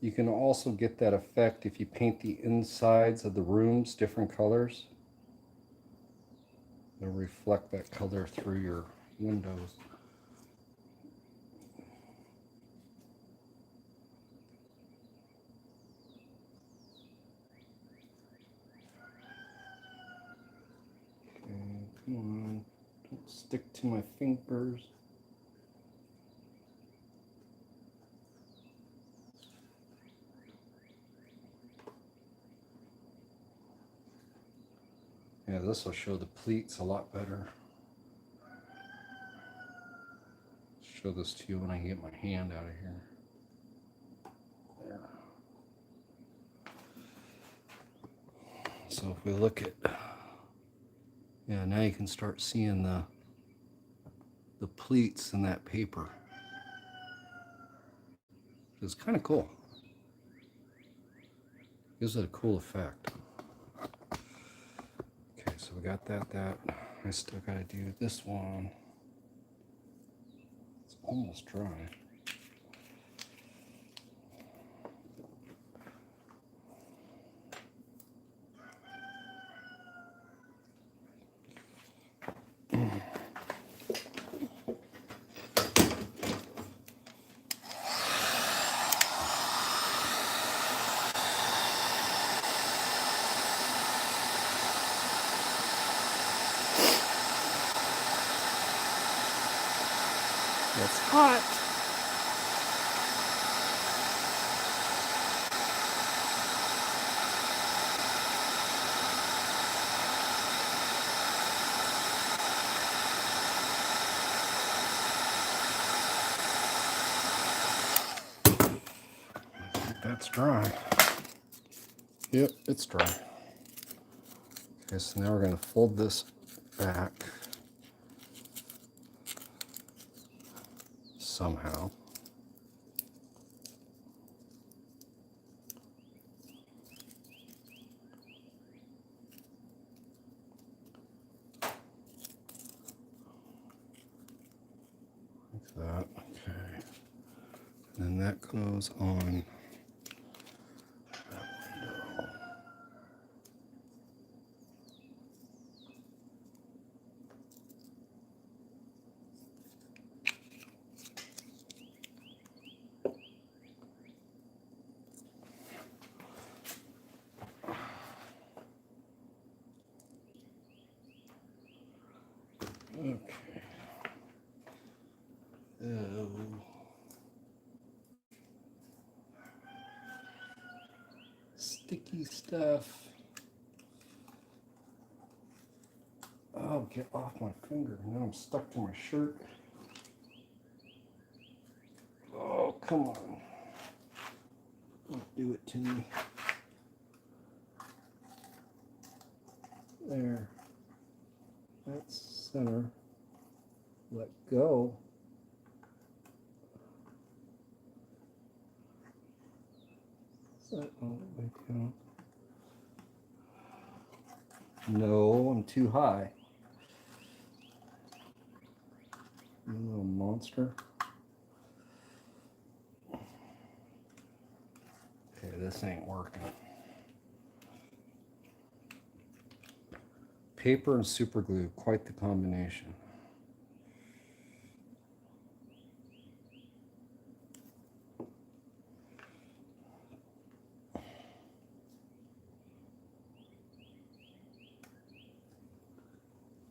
You can also get that effect if you paint the insides of the rooms different colors. They'll reflect that color through your windows. Okay, come on. Don't stick to my fingers. Yeah, this will show the pleats a lot better. Show this to you when I get my hand out of here. There. So if we look at, yeah, now you can start seeing the pleats in that paper. It's kind of cool. Gives it a cool effect. Okay, so we got that. I still gotta do this one. It's almost dry. It's hot. I think that's dry. Yep, it's dry. Okay, so now we're going to fold this back somehow. Like that, okay. And then that goes on that window. Okay. Sticky stuff. Oh, get off my finger. Now I'm stuck to my shirt. Oh, come on. Don't do it to me. There. That's center. Let go. Is that all the way down? No, I'm too high. You little monster. Okay, this ain't working. Paper and super glue, quite the combination.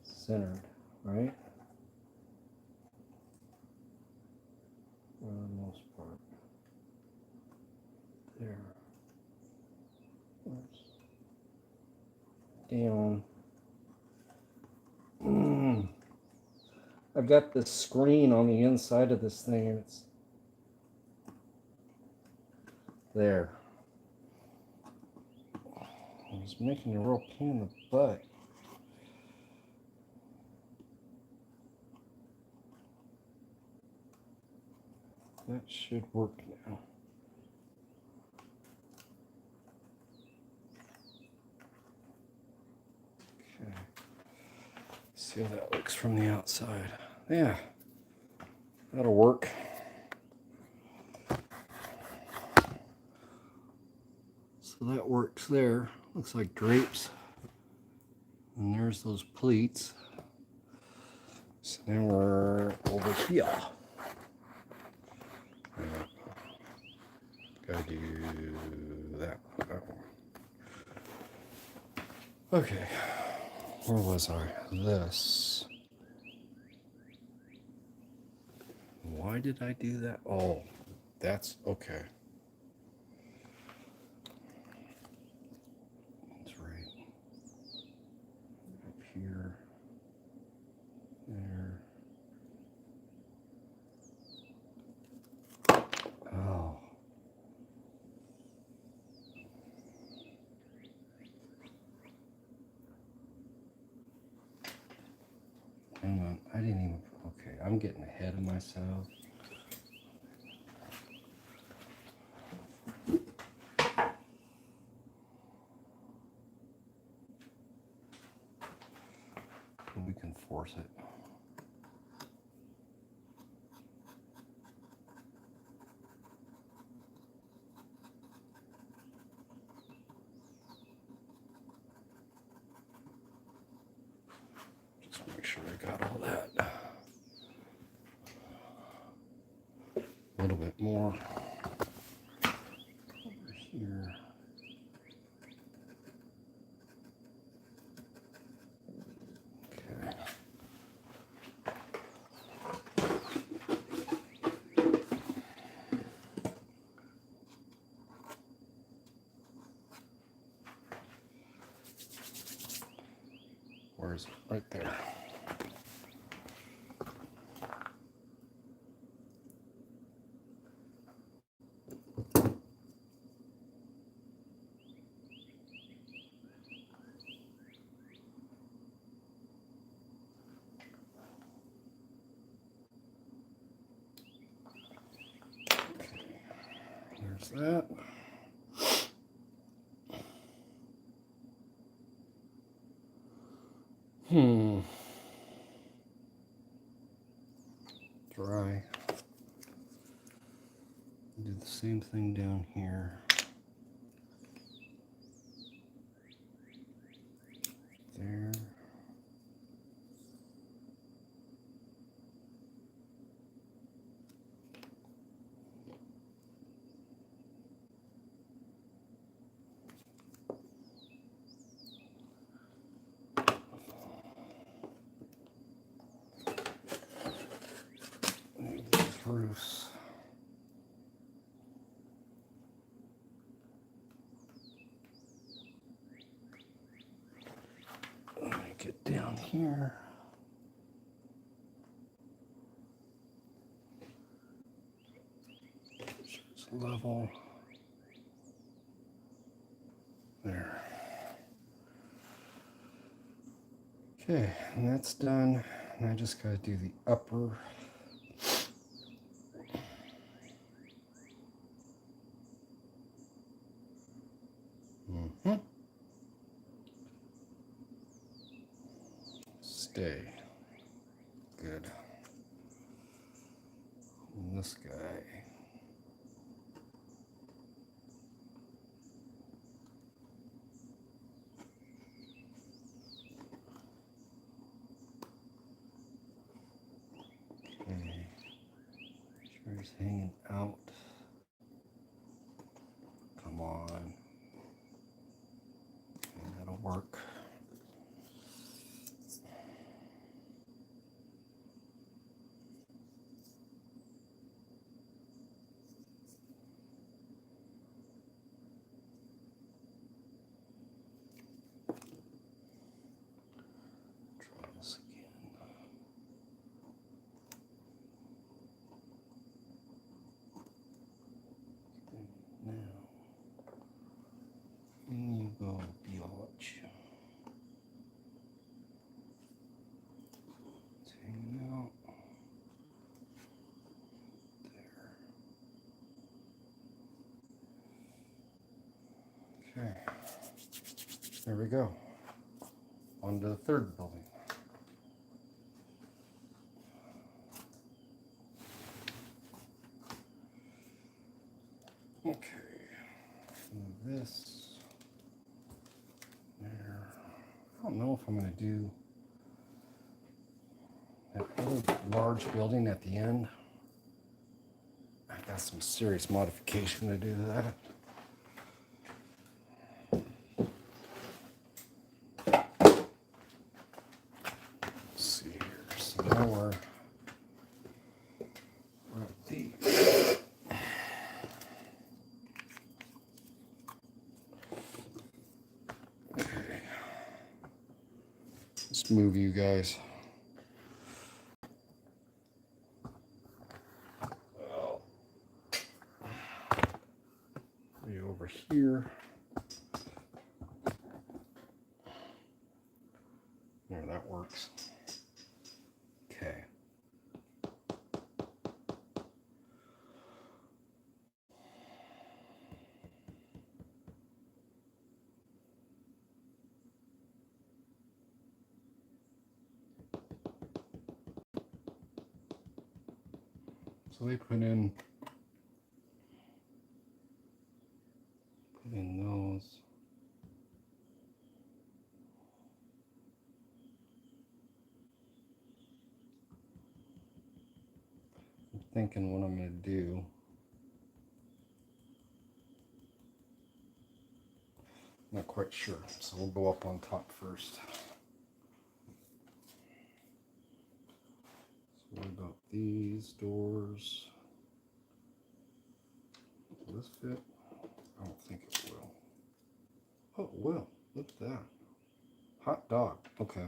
Centered, right? For the most part. There. Down. I've got this screen on the inside of this thing, and it's there. I was making a real pain in the butt. That should work now. Okay. See how that looks from the outside. Yeah, that'll work. So that works there. Looks like drapes. And there's those pleats. So now we're over here. Gotta do that one. Okay, where was I? This. Why did I do that? Oh, that's okay. That's right. Up here. There. Oh. Hang on, I didn't even, okay, I'm getting ahead of myself. sure I got all that. A little bit more over here. Okay. Where's it? Right there. There's that. Dry. Do the same thing down here. There. These roofs. Let me get down here. It's level. There. Okay, and that's done. And I just gotta do the upper. Stay. Good. And this guy. Okay. Sure he's hanging out. Come on. Okay, that'll work. Try this again. Okay, now. In you go, biatch. It's hanging out. There. Okay. There we go. On to the third building. Okay. Move this. There. I don't know if I'm going to do that other large building at the end. I got some serious modification to do to that. Let's see here. So now we're at the okay. Let's move you guys. Over here. There, that works. Okay. So they put in those. thinking what I'm going to do. Not quite sure, so we'll go up on top first. So what about these doors? Will this fit? I don't think it will. Oh, it will. Look at that. Hot dog. Okay.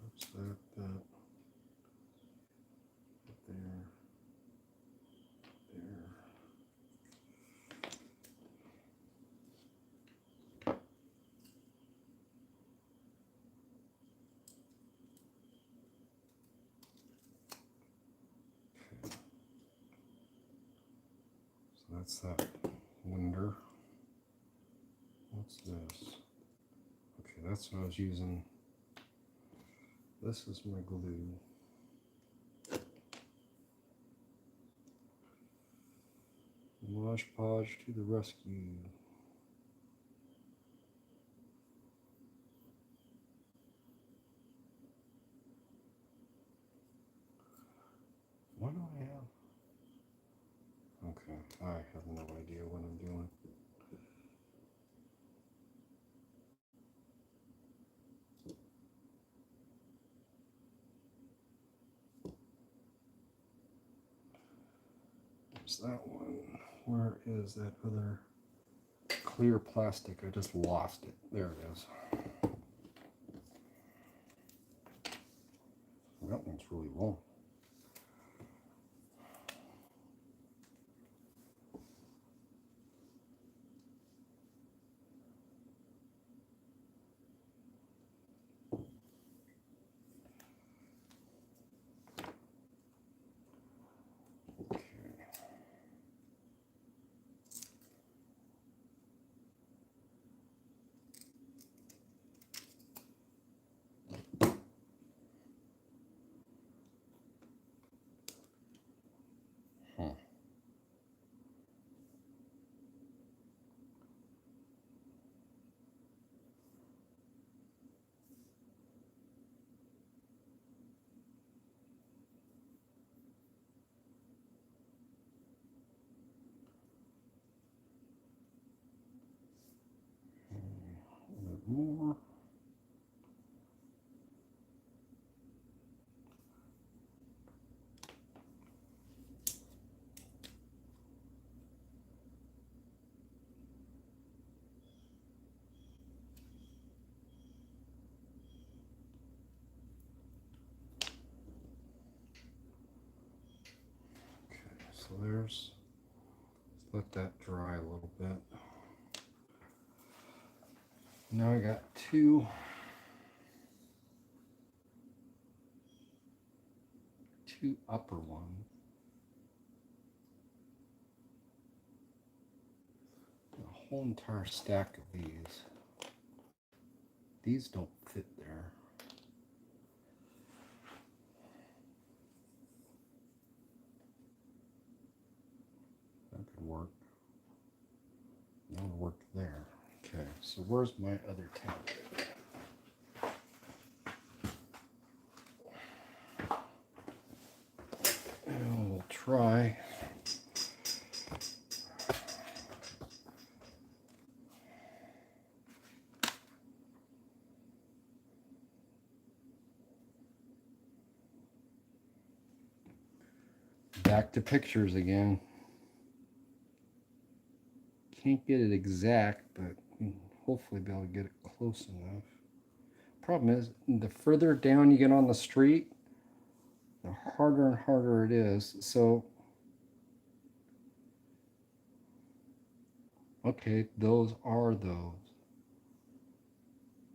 What's that? There. There. So that's that window. What's this? Okay, that's what I was using. This is my glue. Mosh Podge to the rescue. What do I have? Okay, I have no idea what I'm doing. There's that one. Where is that other clear plastic? I just lost it. There it is. That one's really long. A bit more. So there's, let's let that dry a little bit. Now I got two upper ones. A whole entire stack of these. These don't fit there. That could work. That would work there. Okay, so where's my other tablet? And we'll try. Back to pictures again. Can't get it exact, but hopefully be able to get it close enough. Problem is, the further down you get on the street, the harder and harder it is. So, okay, those are those.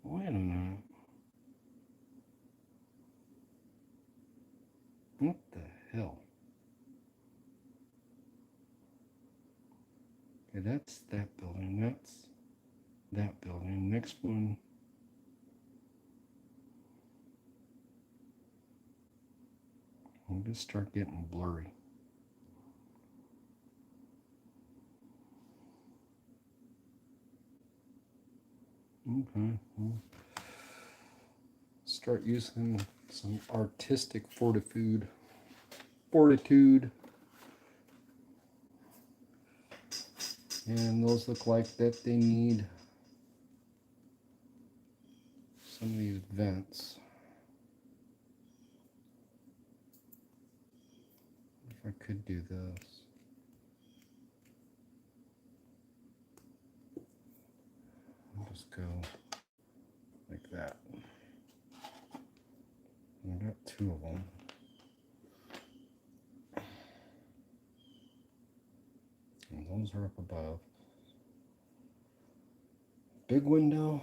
Wait a minute. What the hell? Okay, that's that building. That's that building. Next one. I'll just start getting blurry. Okay. Start using some artistic fortitude. And those look like that they need some of these vents. If I could do this. I'll just go like that. I got two of them. And those are up above. Big window.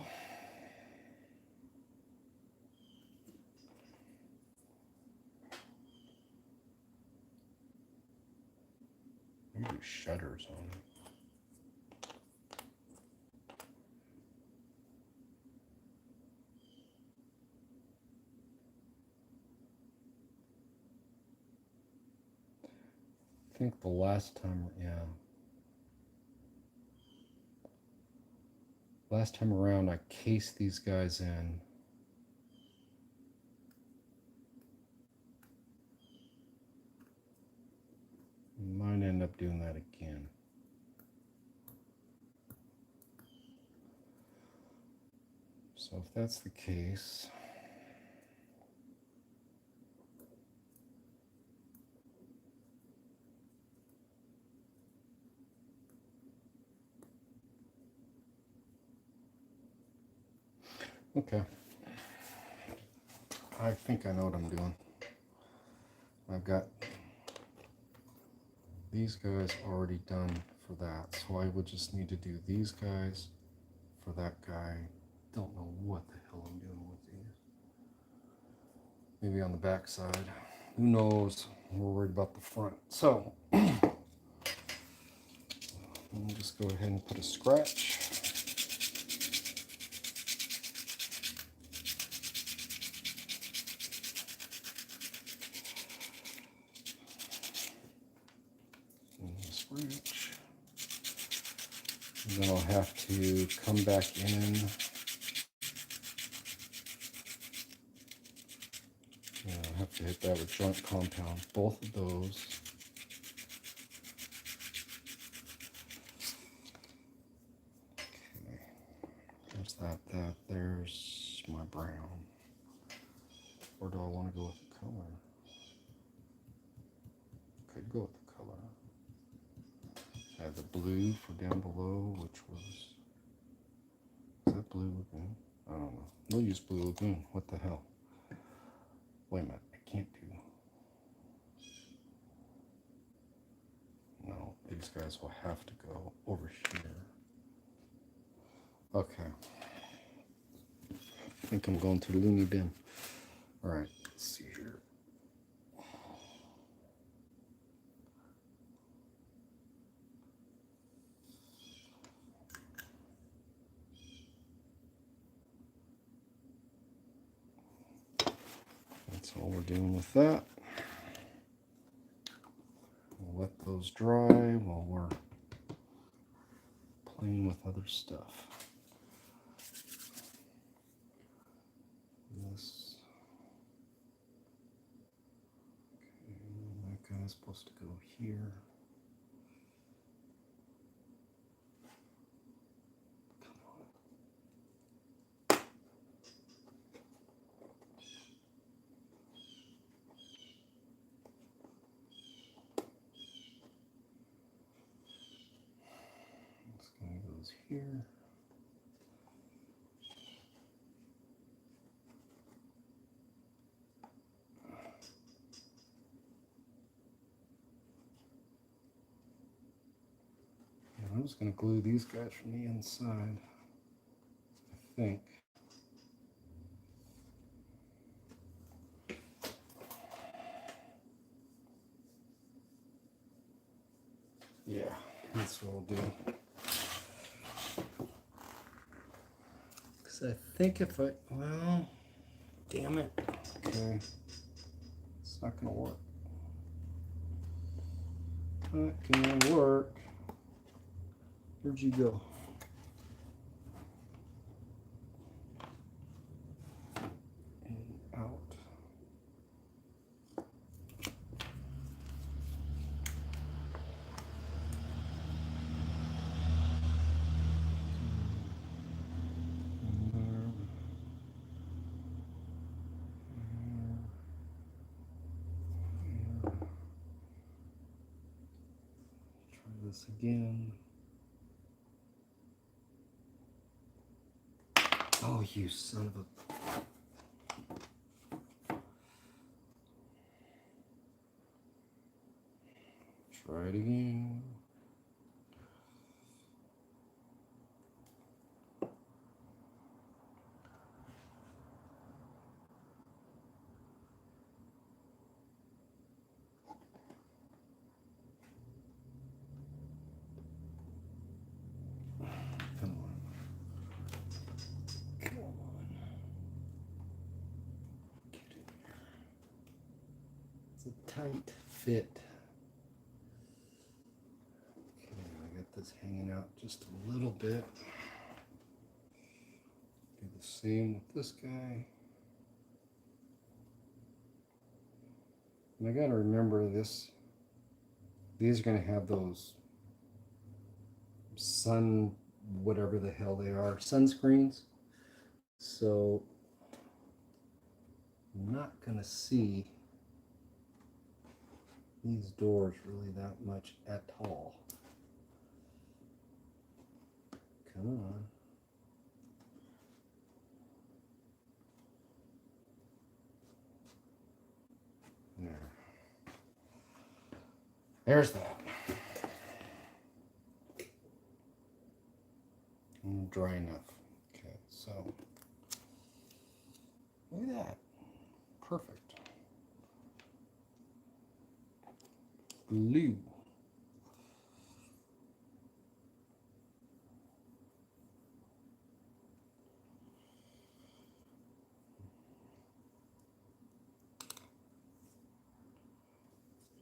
Maybe shutters on it. I think the last time, last time around I cased these guys in. Might end up doing that again. So if that's the case, okay. I think I know what I'm doing. I've got these guys already done for that, so I would just need to do these guys for that guy. Don't know what the hell I'm doing with these. Maybe on the back side. Who knows? We're worried about the front. So we'll just go ahead and put a scratch. And then I'll have to come back in. I'll have to hit that with joint compound. Both of those. Okay. There's that. There's my brown. Or do I want to go with the color? Could go with the color. I have the blue for down below, which was that Blue Lagoon? I don't know. We'll use Blue Lagoon. What the hell? Wait a minute. I can't do. No, these guys will have to go over here. Okay. I think I'm going to the loony bin. All right. Let's see here. That's all we're doing with that. We'll let those dry while we're playing with other stuff. This. Okay, that guy's supposed to go here. Goes here. And I'm just going to glue these guys from the inside, I think. Yeah, that's what we'll do. Because I think if I, well, damn it. Okay. It's not going to work. Not going to work. Where'd you go? this again. Oh, you son of a... Try it again. Come on. Come on. Get in there. It's a tight fit. Okay, I got this hanging out just a little bit. Do the same with this guy. And I gotta remember this. These are gonna have those sun, whatever the hell they are, sunscreens. So I'm not gonna see these doors really that much at all. Come on. There. There's that. Dry enough. Okay, so look at that. Perfect. Blue.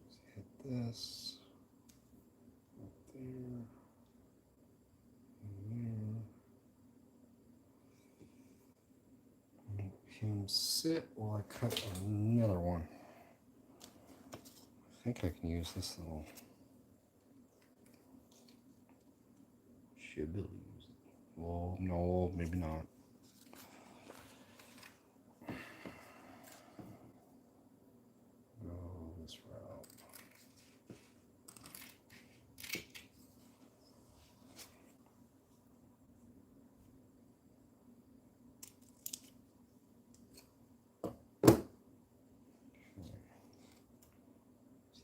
Just hit this up there. Him sit while I cut another one. I think I can use this little should be able to use it. Well, no, maybe not. Go this route.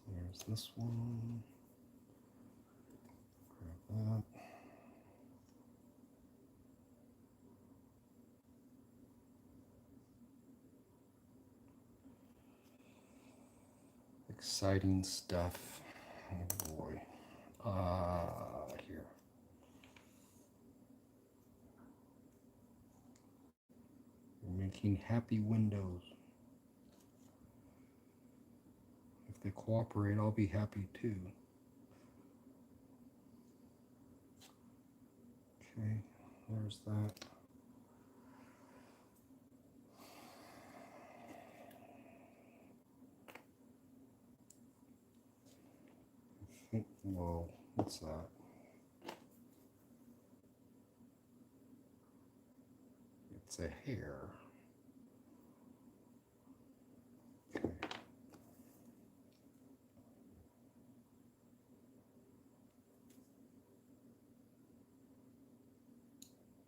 There's this one. Grab that. Exciting stuff. Oh boy. Here. We're making happy windows. If they cooperate, I'll be happy too. Okay, there's that. I think, whoa, what's that? It's a hair. Okay.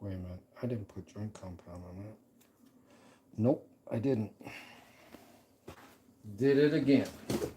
Wait a minute, I didn't put joint compound on that. Nope, I didn't. Did it again. Okay.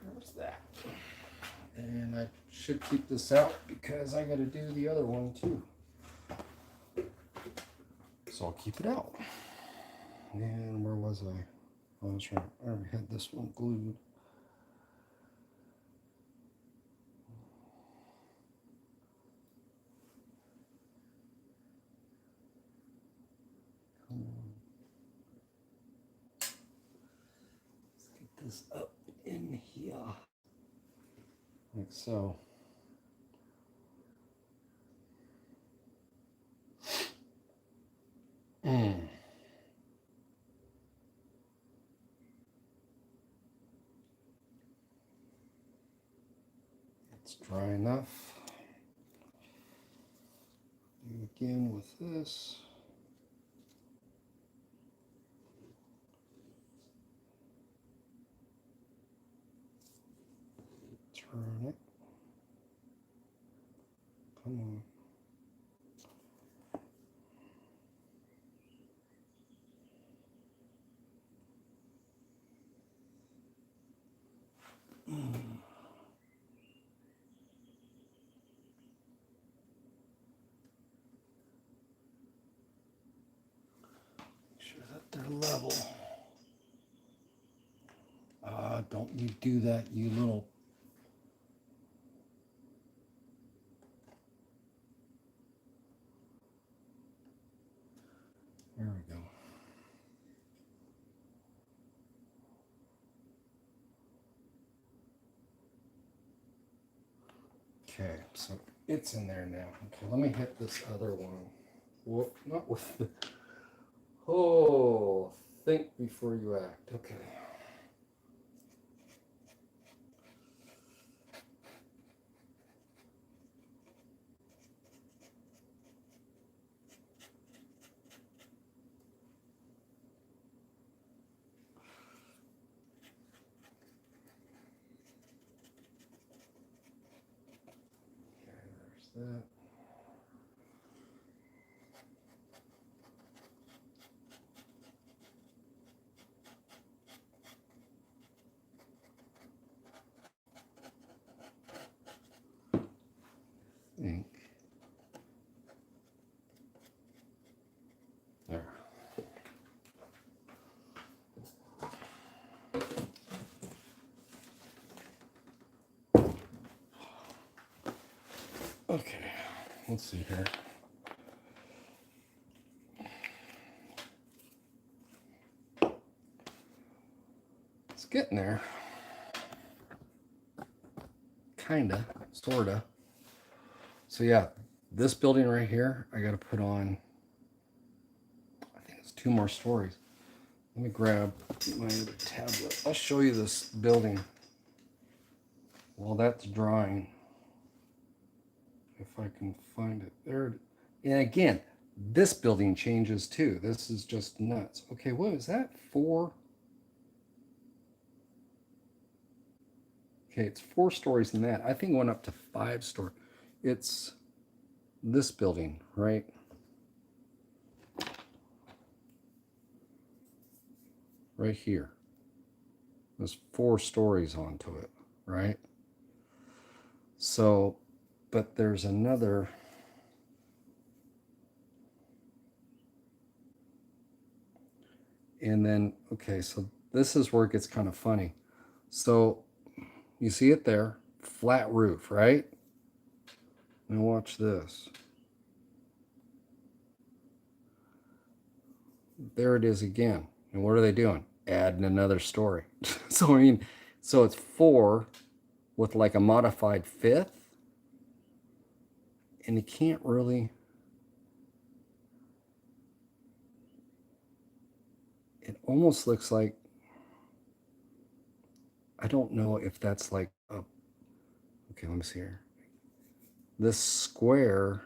There's that. There's that. And I should keep this out because I got to do the other one too. So I'll keep it out. And where was I? I was right. I already had this one glued. Come on. this up in here. Like so. It's dry enough. Do again with this. Turn it. Come on. Make sure that they're level. Don't you do that, you little. There we go. Okay, so it's in there now. Okay, let me hit this other one. Whoop, not with the. Oh, think before you act. Okay. There's that. Ink. There. Okay, let's see here. It's getting there. Kinda, sorta. So yeah, this building right here, I gotta put on, I think it's 2 more stories. Let me grab my other tablet. I'll show you this building while that's drying. If I can find it. There. And again, this building changes too. This is just nuts. Okay, what is that? 4? Okay, it's 4 stories in that. I think it went up to 5 stories. It's this building, right? Right here. There's 4 stories onto it, right? So, but there's another. And then, okay, so this is where it gets kind of funny. So you see it there, flat roof, right? Now watch this. There it is again. And what are they doing? Adding another story. So I mean, so it's 4 with like a modified 5th. And you can't really. It almost looks like, I don't know if that's like a, okay, let me see here. This square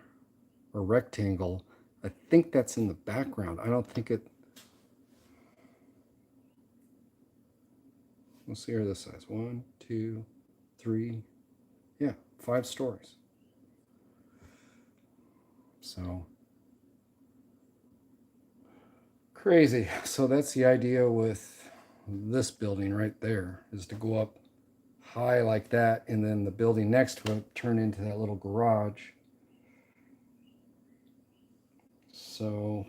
or rectangle, I think that's in the background. I don't think it. Let's see here this size. 1, 2, 3. Yeah, 5 stories. So crazy. So that's the idea with this building right there, is to go up high like that, and then the building next to it turn into that little garage. So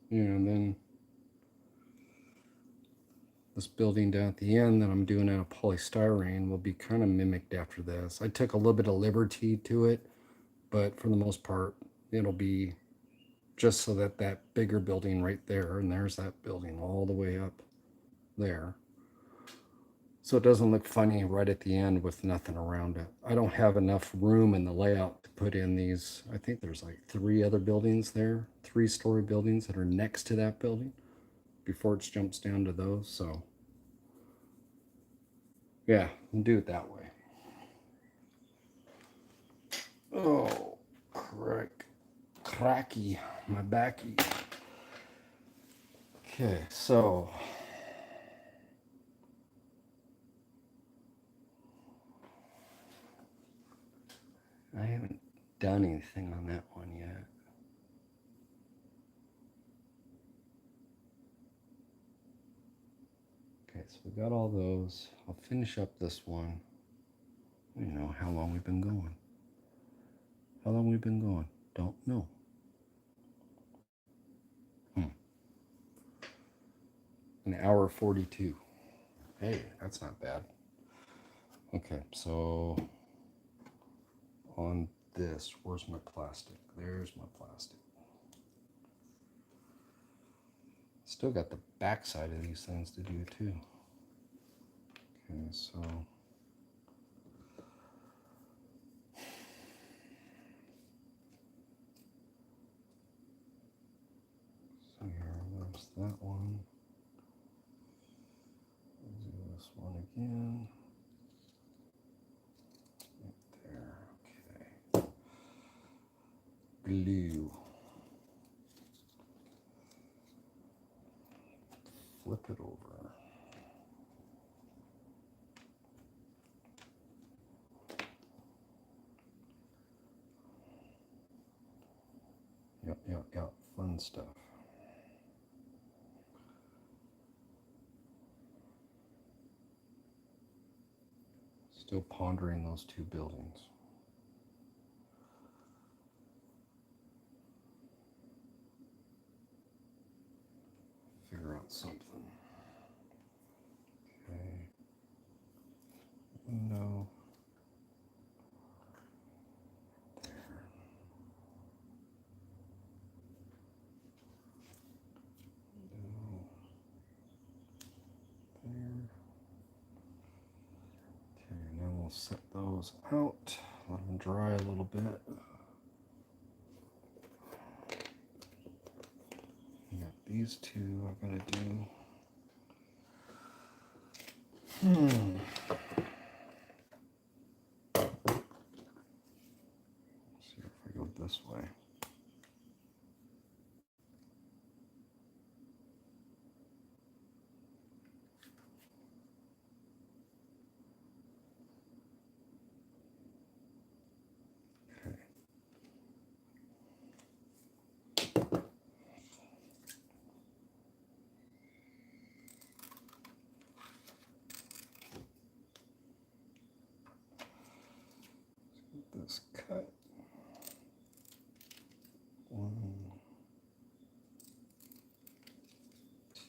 yeah, and then this building down at the end that I'm doing out of polystyrene will be kind of mimicked after this. I took a little bit of liberty to it, but for the most part, it'll be just so that that bigger building right there, and there's that building all the way up there. So it doesn't look funny right at the end with nothing around it. I don't have enough room in the layout to put in these. I think there's like 3 other buildings there, 3-story buildings that are next to that building before it jumps down to those. So yeah, we'll do it that way. Oh, cracky, my backy. Okay, so I haven't done anything on that one yet. Okay, so we got all those. I'll finish up this one. You know how long we've been going. How long we've been going? Don't know. An hour 42. Hey, that's not bad. Okay, so on this, where's my plastic? There's my plastic. Still got the back side of these things to do too. Okay, so here, there's that one. We'll do this one again. Right there, okay. Glue. Flip it over. Yep, fun stuff. Still pondering those 2 buildings. Figure out something. Okay. No. There. No. There. Okay, now we'll set those out. Let them dry a little bit. I got these 2 I'm gonna do. See if I go this way. This cut. 1, 2.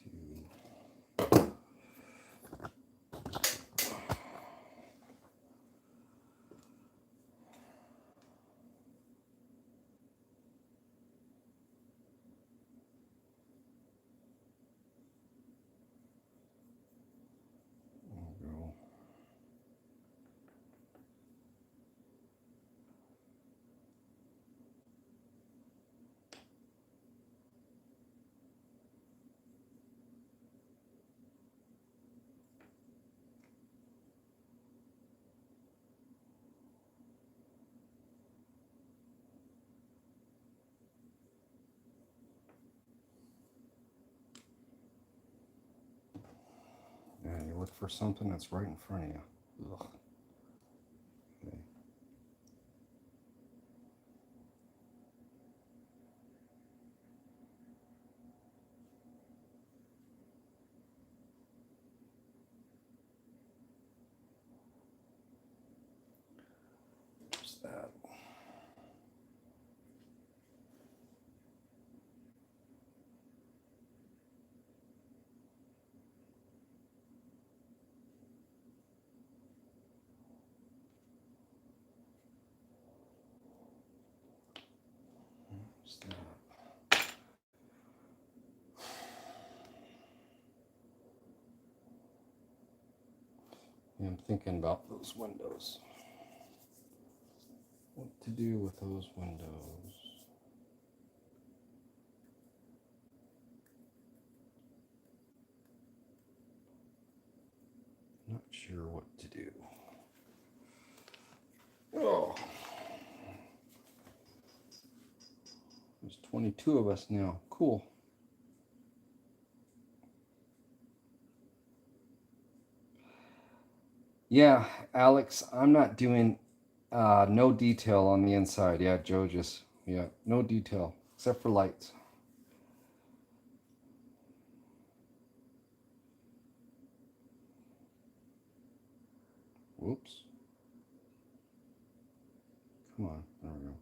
There we go. Yeah, you look for something that's right in front of you. Ugh. Okay. There's that. Yeah, I'm thinking about those windows. What to do with those windows? Not sure what to do. Oh, there's 22 of us now. Cool. Yeah, Alex, I'm not doing no detail on the inside. Yeah, Joe just, yeah, no detail except for lights. Whoops. Come on. There we go.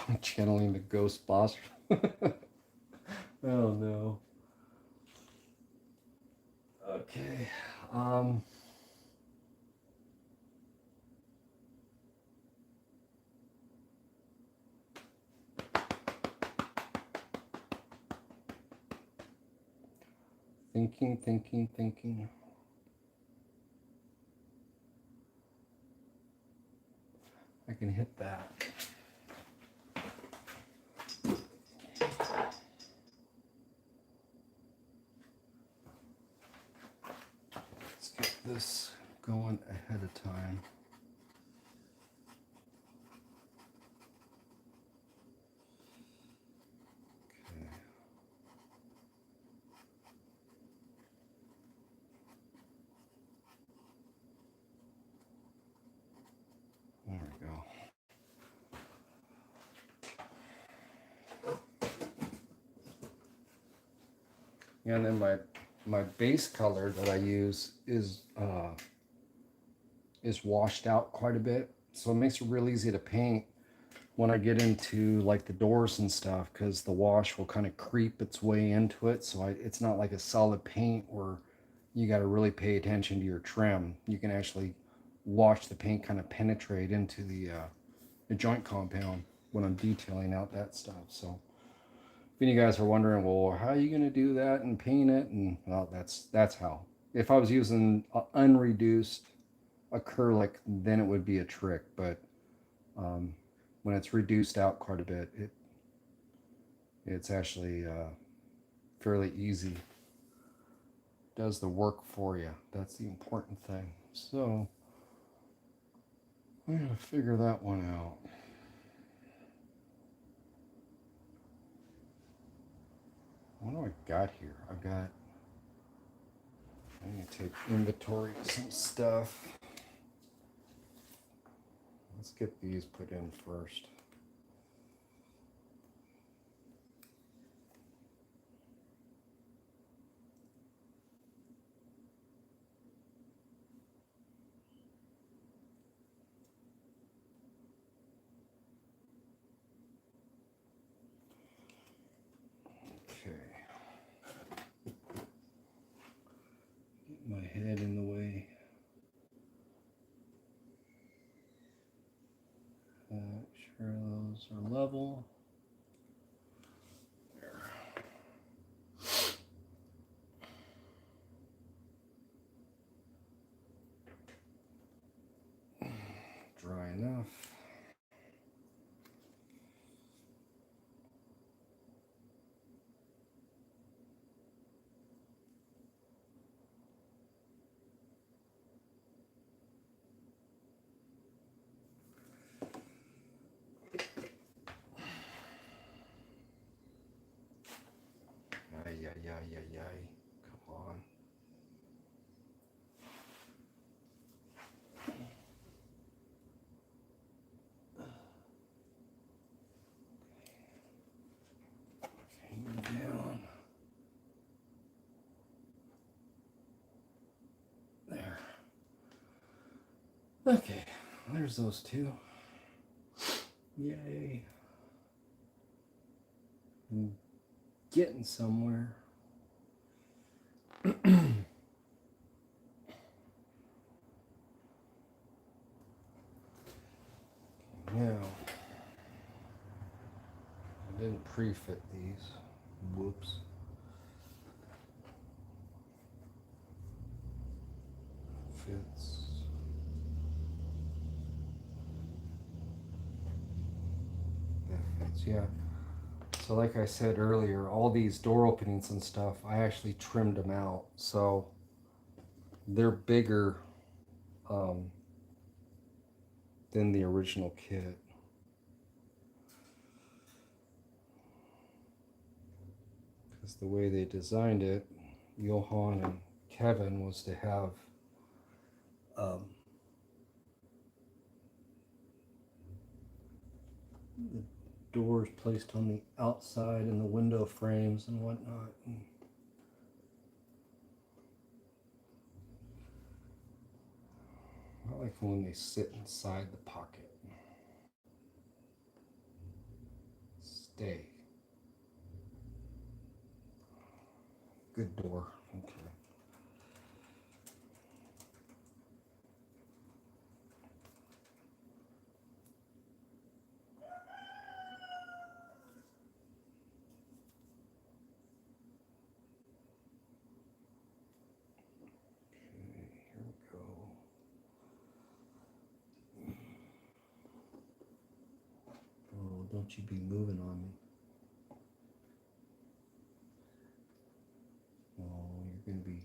I'm channeling the ghost boss. Oh no. Okay. Um, thinking. I can hit that. Let's get this going ahead of time. Okay. There we go. Yeah, and then my base color that I use is washed out quite a bit, so it makes it real easy to paint when I get into like the doors and stuff, because the wash will kind of creep its way into it. So it's not like a solid paint where you got to really pay attention to your trim. You can actually watch the paint kind of penetrate into the joint compound when I'm detailing out that stuff. So if any of you guys are wondering, well, how are you going to do that and paint it? And well, that's how. If I was using unreduced acrylic, then it would be a trick. But when it's reduced out quite a bit, it's actually fairly easy. Does the work for you. That's the important thing. So I'm gonna figure that one out. What do I got here? I need to take inventory of some stuff. Let's get these put in first. Okay. Get my head in the way. Make sure those are level. There. Dry enough. Ay. Come on. Hang down. There. Okay, there's those two. Yay. I'm getting somewhere. Now, I didn't pre-fit these. Whoops. So yeah. So like I said earlier, all these door openings and stuff, I actually trimmed them out. So they're bigger than the original kit. Because the way they designed it, Johan and Kevin, was to have the doors placed on the outside and the window frames and whatnot. I like when they sit inside the pocket. Stay. Good door. Okay. Don't you be moving on me. Oh, you're going to be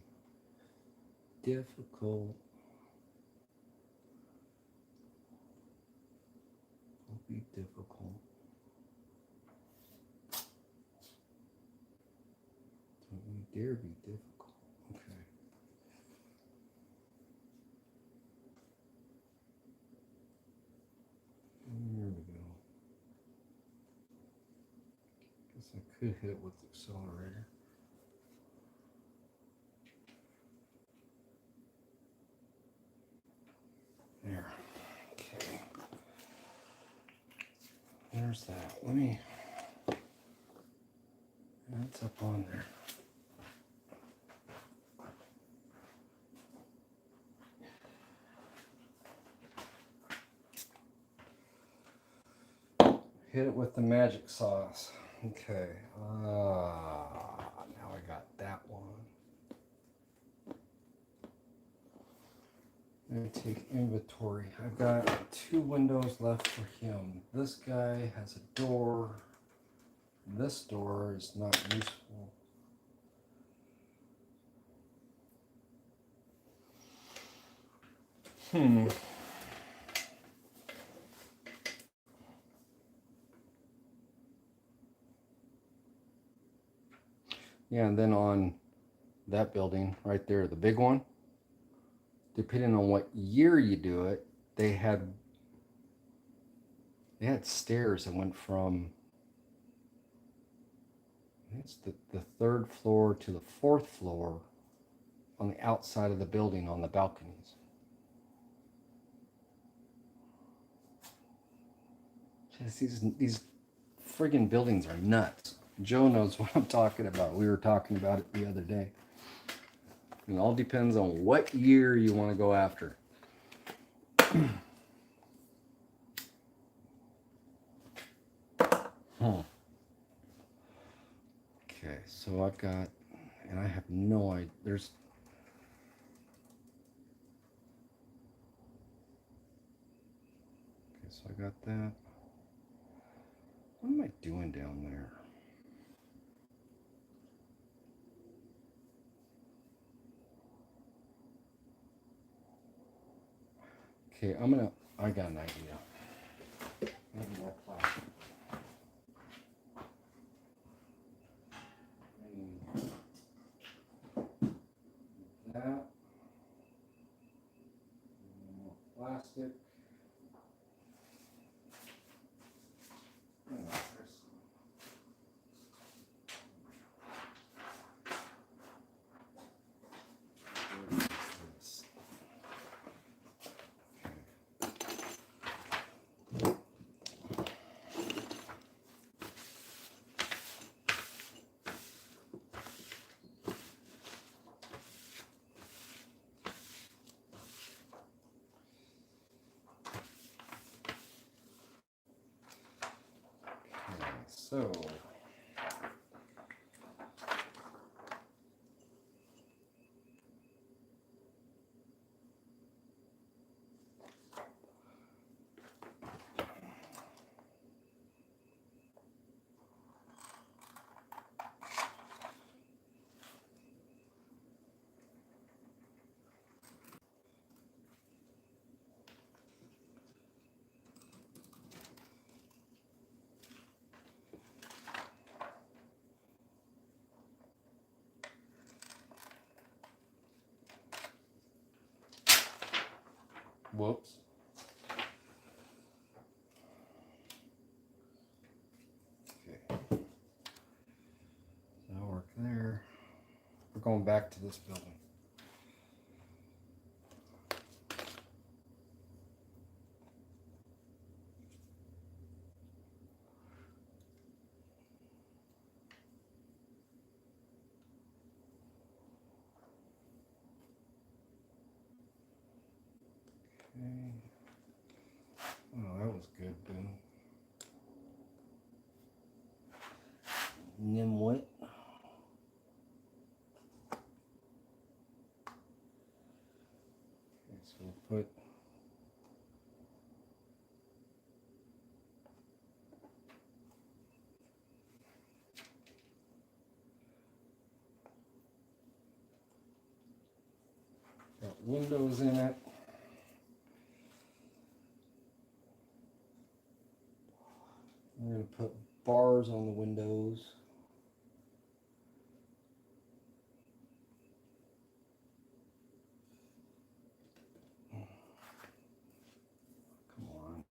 difficult. Don't be difficult. Don't you dare be difficult. Okay. Here we go. Guess I could hit it with the accelerator. There. Okay. There's that. Let me. That's up on there. Hit it with the magic sauce. Okay. Now I got that one. I'm going to take inventory. I've got 2 windows left for him. This guy has a door. This door is not useful. Yeah, and then on that building right there, the big one, depending on what year you do it, they had stairs that went from, it's the 3rd floor to the 4th floor on the outside of the building on the balconies. Just these friggin' buildings are nuts. Joe knows what I'm talking about. We were talking about it the other day. It all depends on what year you want to go after. Okay, so I've got, and I have no idea, there's, okay, so I got that. What am I doing down there? Okay, I got an idea. Maybe more plastic. That. More plastic. So, Whoops. Okay. That'll work there. We're going back to this building. Okay. Oh, that was good, Boone. And then what? Okay, so we'll put got windows in it. We're going to put bars on the windows. Come on.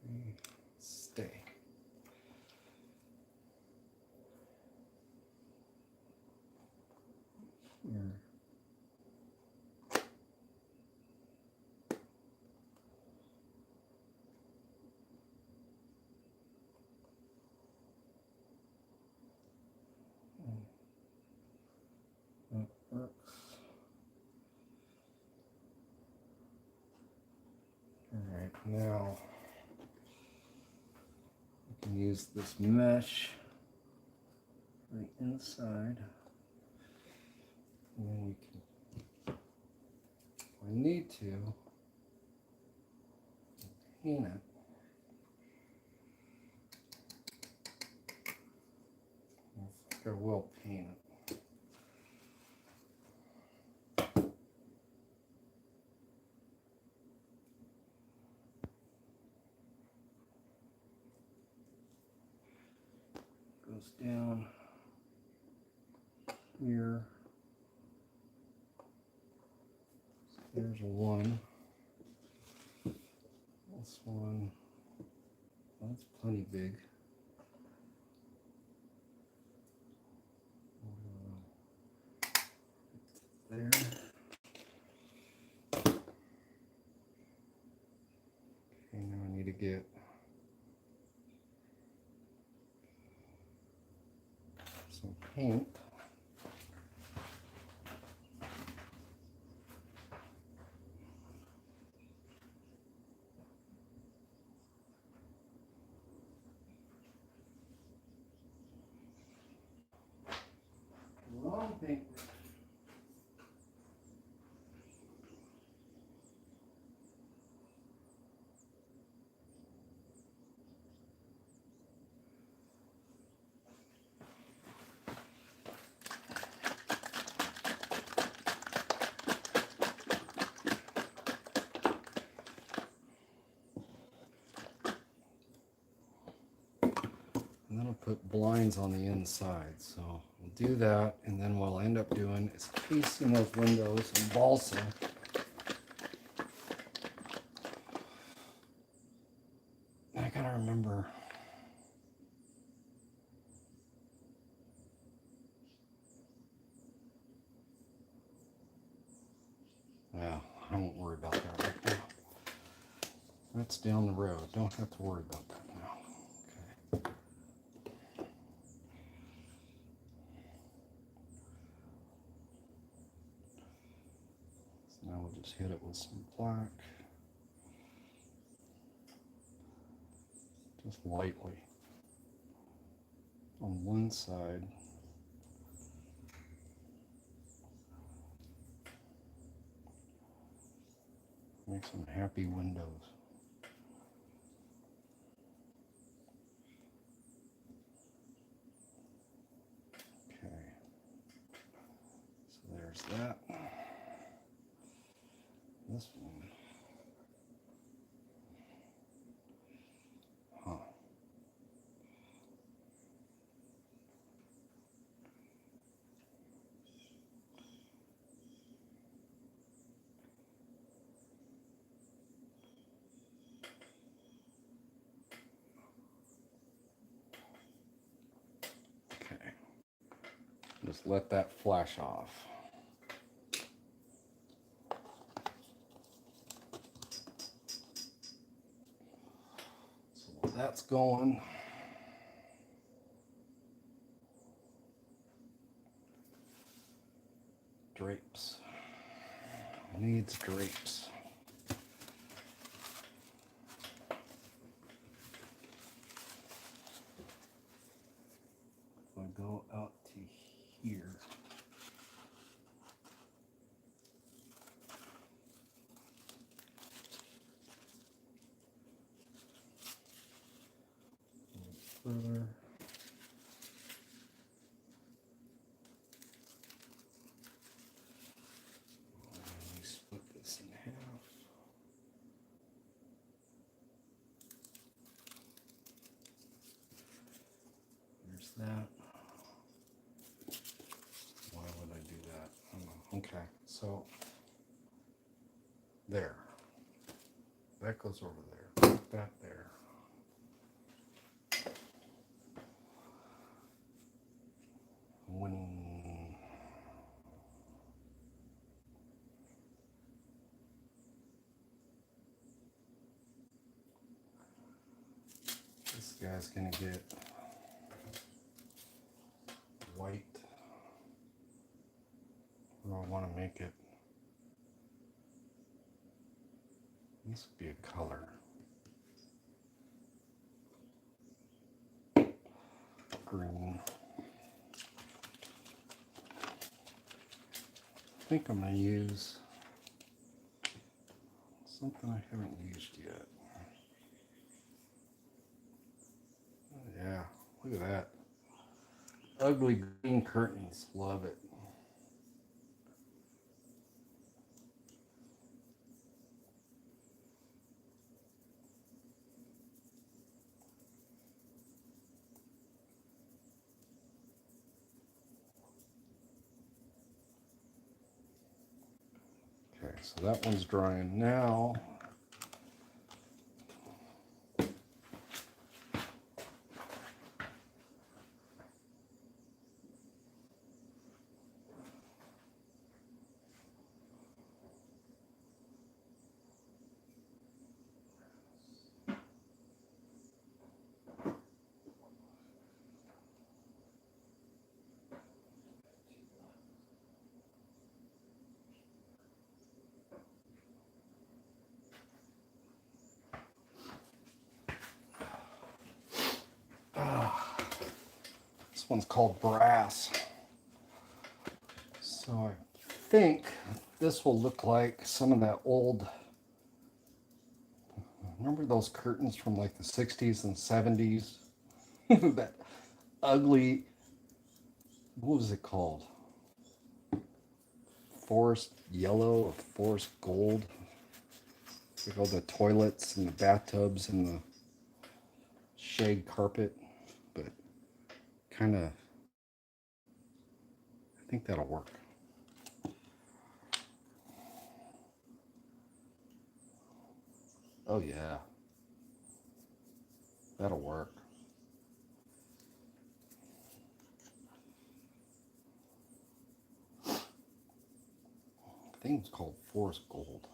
Okay. Stay. Here. That works. All right, now we can use this mesh right inside. And then we can, if we need to, paint it. I think I will paint it. Goes down here. So there's one. This one, well, that's plenty big. There. Okay, now I need to get some paint. Wrong paint. And then I'll put blinds on the inside. So we'll do that, and then what I'll end up doing is casing those windows in balsa. I gotta remember. Well, I won't worry about that right now. That's down the road. Don't have to worry about that now. Okay. So now we'll just hit it with some black. Just lightly. On one side. Make some happy windows. Okay. So there's that. This one. Huh. Just let that flash off. So while that's going, drapes. Needs drapes. If I go out to here, further. Let me split this in half. There's that. Why would I do that? I don't know. Okay, so there. That goes over there. Put that there. When this guy's gonna get white, or I want to make it. This would be a color. Green. I think I'm going to use something I haven't used yet. Oh, yeah, look at that. Ugly green curtains. Love it. Okay, so that one's drying now. This one's called Brass. So I think this will look like some of that old, remember those curtains from like the 60s and 70s? That ugly, what was it called? Forest yellow or forest gold. Like all the toilets and the bathtubs and the shag carpet, but kind of, I think that'll work. Oh yeah, that'll work. I think it's called forest gold.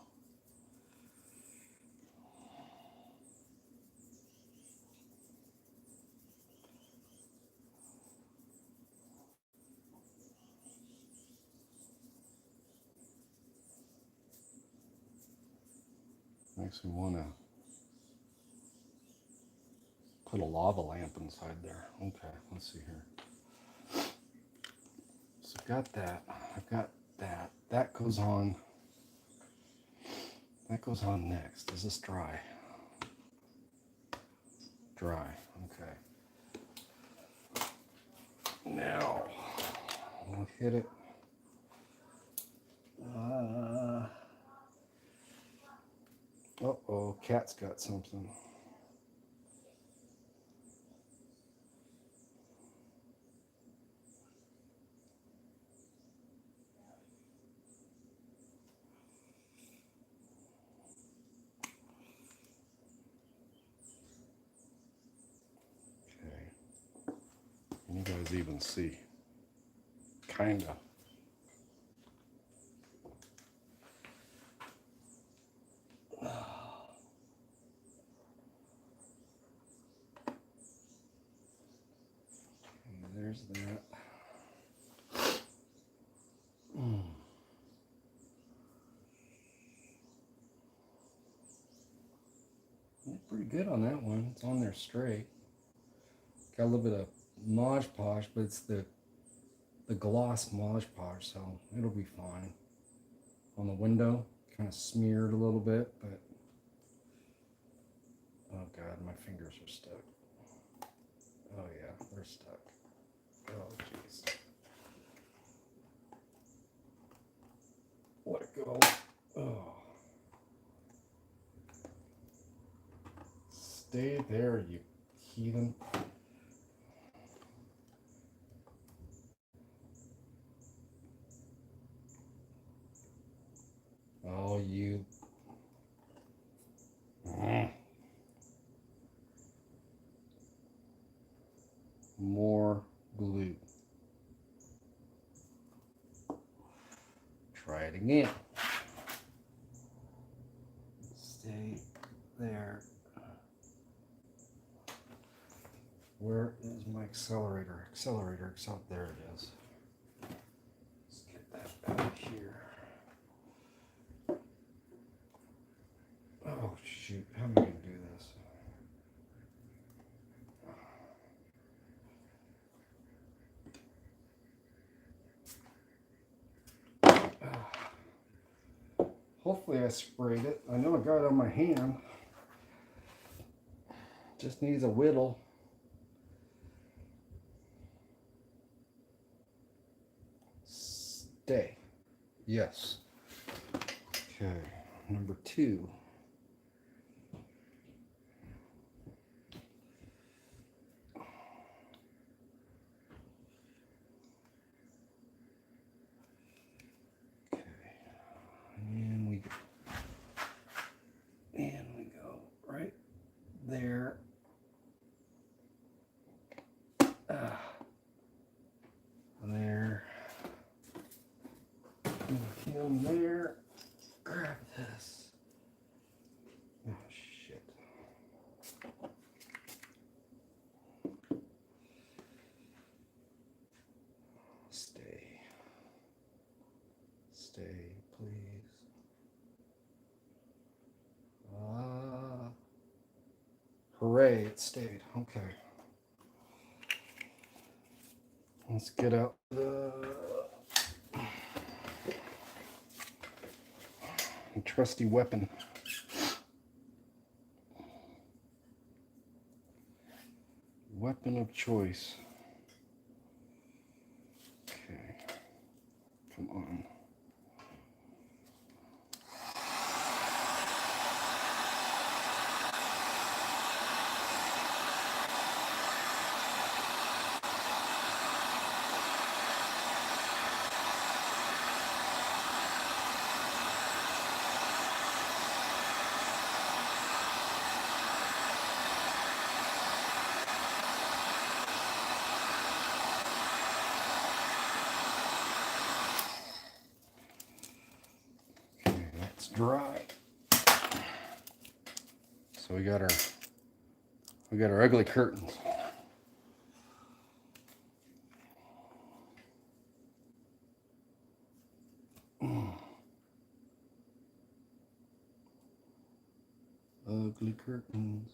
Makes me want to put a lava lamp inside there. Okay, let's see here. So I've got that. I've got that. That goes on. That goes on next. Is this dry? Dry. Okay. Now we'll hit it. Uh-oh, cat's got something. Okay. Can you guys even see? Kinda. There's that. Pretty good on that one. It's on there straight. Got a little bit of Mod Podge, but it's the gloss Mod Podge, so it'll be fine. On the window, kind of smeared a little bit, but oh god, my fingers are stuck. Oh yeah, they're stuck. Oh jeez. Let it go. Oh. Stay there, you heathen. Oh, you. More glue. Try it again. Stay there. Where is my accelerator? There it is. Let's get that out of here. Oh shoot, how am I going to do this? Hopefully I sprayed it. I know I got it on my hand. Just needs a whittle. Stay. Yes. Okay, number 2. Okay, and we go right there. There. Him there. Grab this. Oh shit. Stay, please. Hooray, it stayed. Okay. Let's get out the trusty weapon. Weapon of choice. Okay. Come on. Dry. So we got our ugly curtains. Ugly curtains.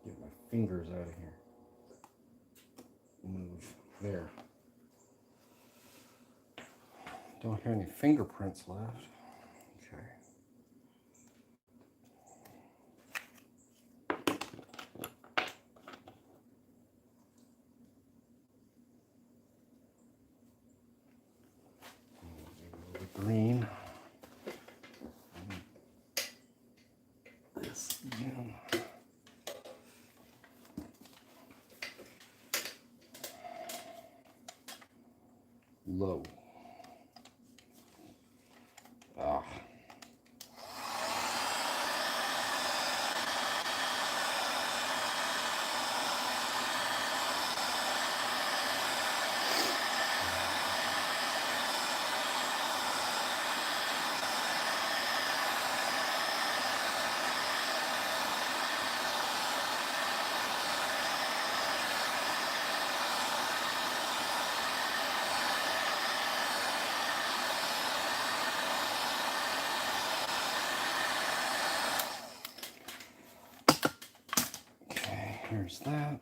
Get my fingers out of here. Move there. Don't have any fingerprints left. Okay. this again. Low. Ah. Here's that.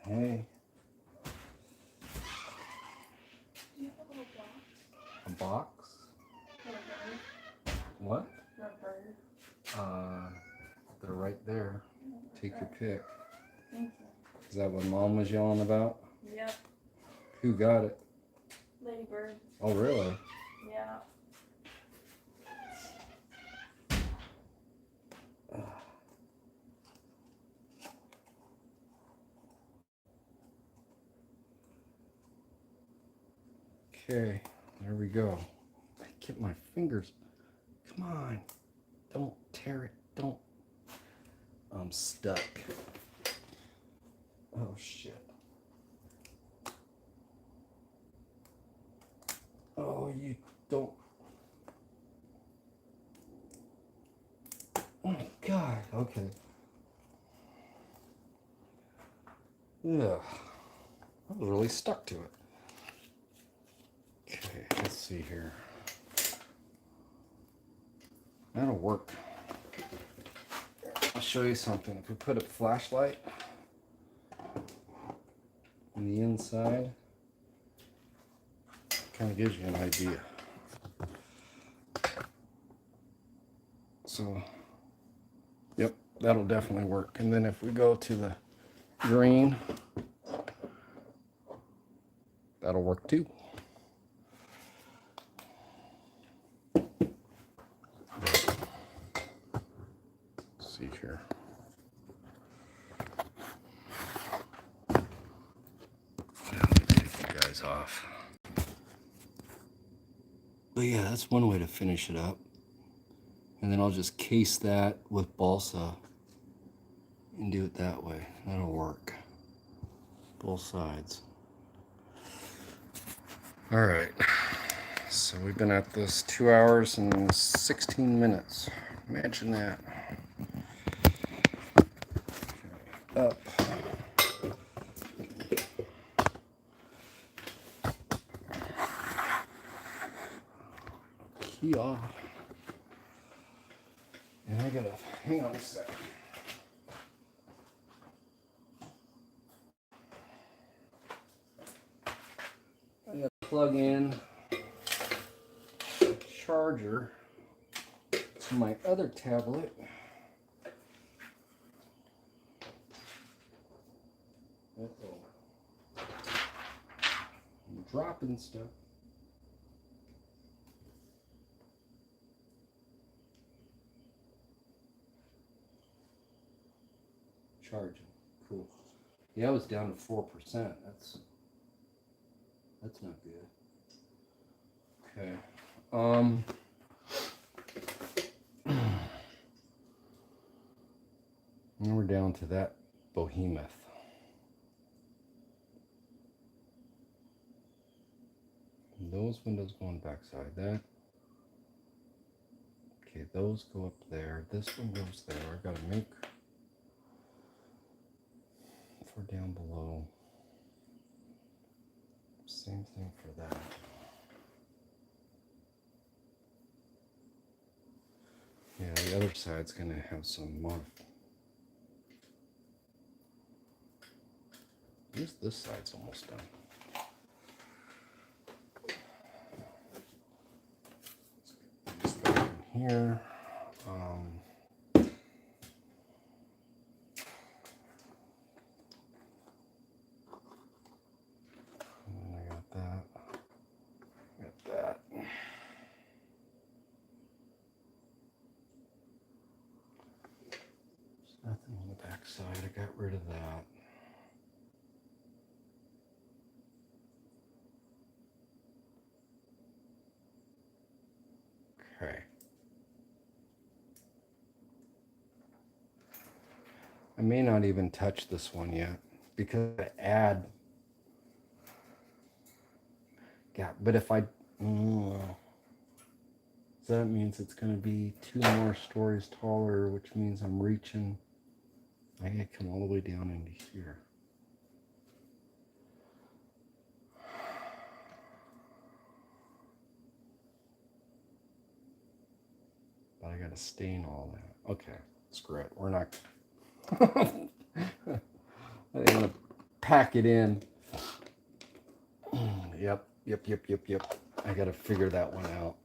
Hey. Do you have a little box? A box? What? Rubber. They're right there. Take your pick. Thank you. Is that what Mom was yelling about? Yep. Who got it? Ladybird. Oh, really? Yeah. Okay, there we go. I get my fingers. Come on. Don't tear it. Don't. I'm stuck. Oh, shit. Oh, you don't. Oh, my God. Okay. Yeah. I was really stuck to it. Okay, let's see here. That'll work. I'll show you something. If we put a flashlight on the inside, kind of gives you an idea. So, yep, that'll definitely work. And then if we go to the green, that'll work too. Let's see here. Let me take you guys off. But yeah, that's one way to finish it up. And then I'll just case that with balsa and do it that way. That'll work. Both sides. All right. So we've been at this 2 hours and 16 minutes. Imagine that. Up. Key off. And I gotta, hang on a second. I'm gonna plug in the charger to my other tablet. Uh-oh. I'm dropping stuff. Charging. Cool. Yeah, I was down to 4%. That's not good. Okay. Now we're down to that behemoth. Those windows go on the backside. That. Okay, those go up there. This one goes there. I gotta make for down below. Same thing for that. Yeah, the other side's gonna have some At least this side's almost done. Let's get these back in here. I got that. Got that. There's nothing on the back side. I got rid of that. Okay. I may not even touch this one yet because I add. Yeah, but if I. So that means it's going to be 2 more stories taller, which means I'm reaching. I gotta come all the way down into here. But I gotta stain all that. Okay, screw it. We're not. I didn't want to pack it in. Yep. I gotta figure that one out.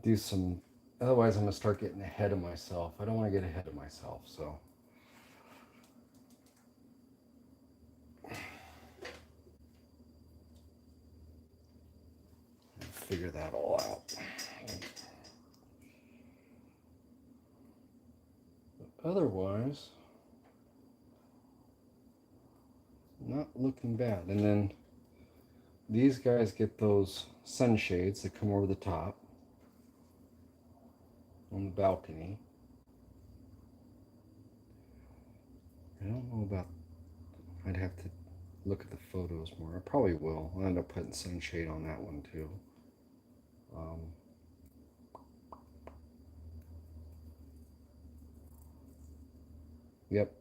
Do some. Otherwise, I'm gonna start getting ahead of myself. I don't want to get ahead of myself, so. Figure that all out. But otherwise, not looking bad. And then these guys get those sunshades that come over the top on the balcony. I don't know about, I'd have to look at the photos more. I probably will. I'll end up putting sunshade on that one too. Yep.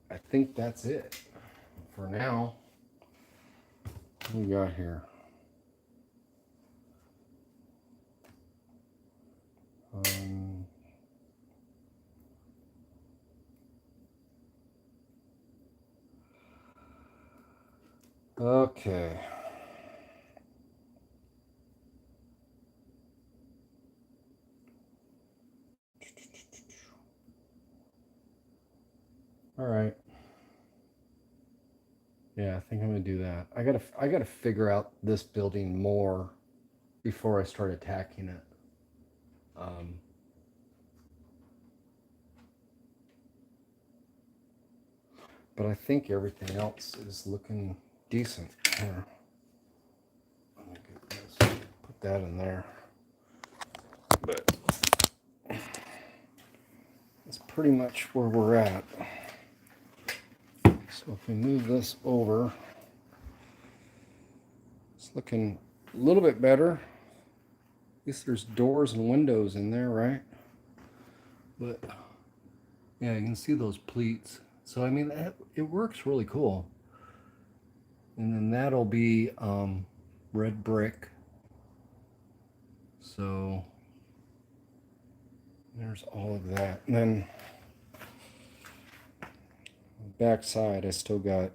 I think that's it for now. What we got here? Okay. All right. Yeah, I think I'm gonna do that. I gotta figure out this building more before I start attacking it. But I think everything else is looking decent. Here. Let me get this. Put that in there. But that's pretty much where we're at. So if we move this over, it's looking a little bit better. At least there's doors and windows in there, right? But yeah, you can see those pleats. So I mean, it works really cool. And then that'll be red brick. So there's all of that. And then back side, I still got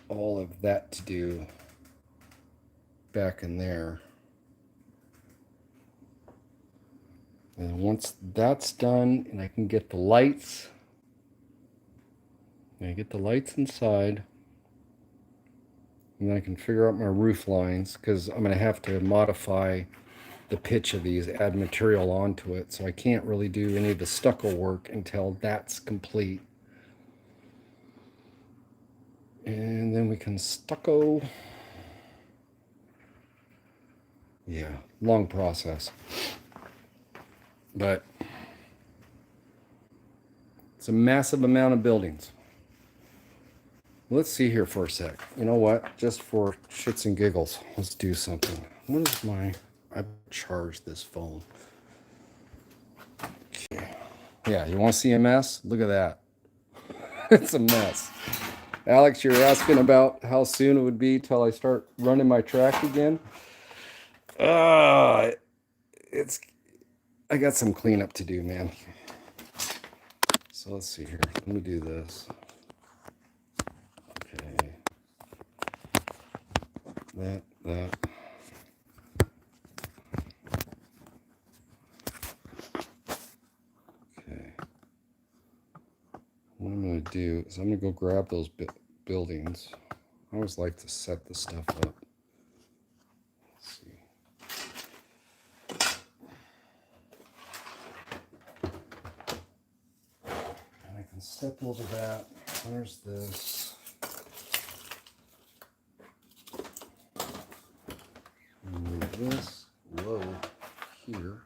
all of that to do back in there. And once that's done and I can get the lights, and I get the lights inside, and then I can figure out my roof lines, because I'm going to have to modify the pitch of these, add material onto it, so I can't really do any of the stucco work until that's complete. And then we can stucco. Yeah, long process. But it's a massive amount of buildings. Let's see here for a sec. You know what? Just for shits and giggles, let's do something. What is my... I charged this phone. Okay. Yeah, you want to see a mess? Look at that. It's a mess. Alex, you're asking about how soon it would be till I start running my track again. I got some cleanup to do, man. So let's see here. Let me do this. Okay. That. Okay. What I'm going to do is I'm going to go grab those buildings. I always like to set the stuff up. Let's see. And I can step over that. There's this. Move this low here.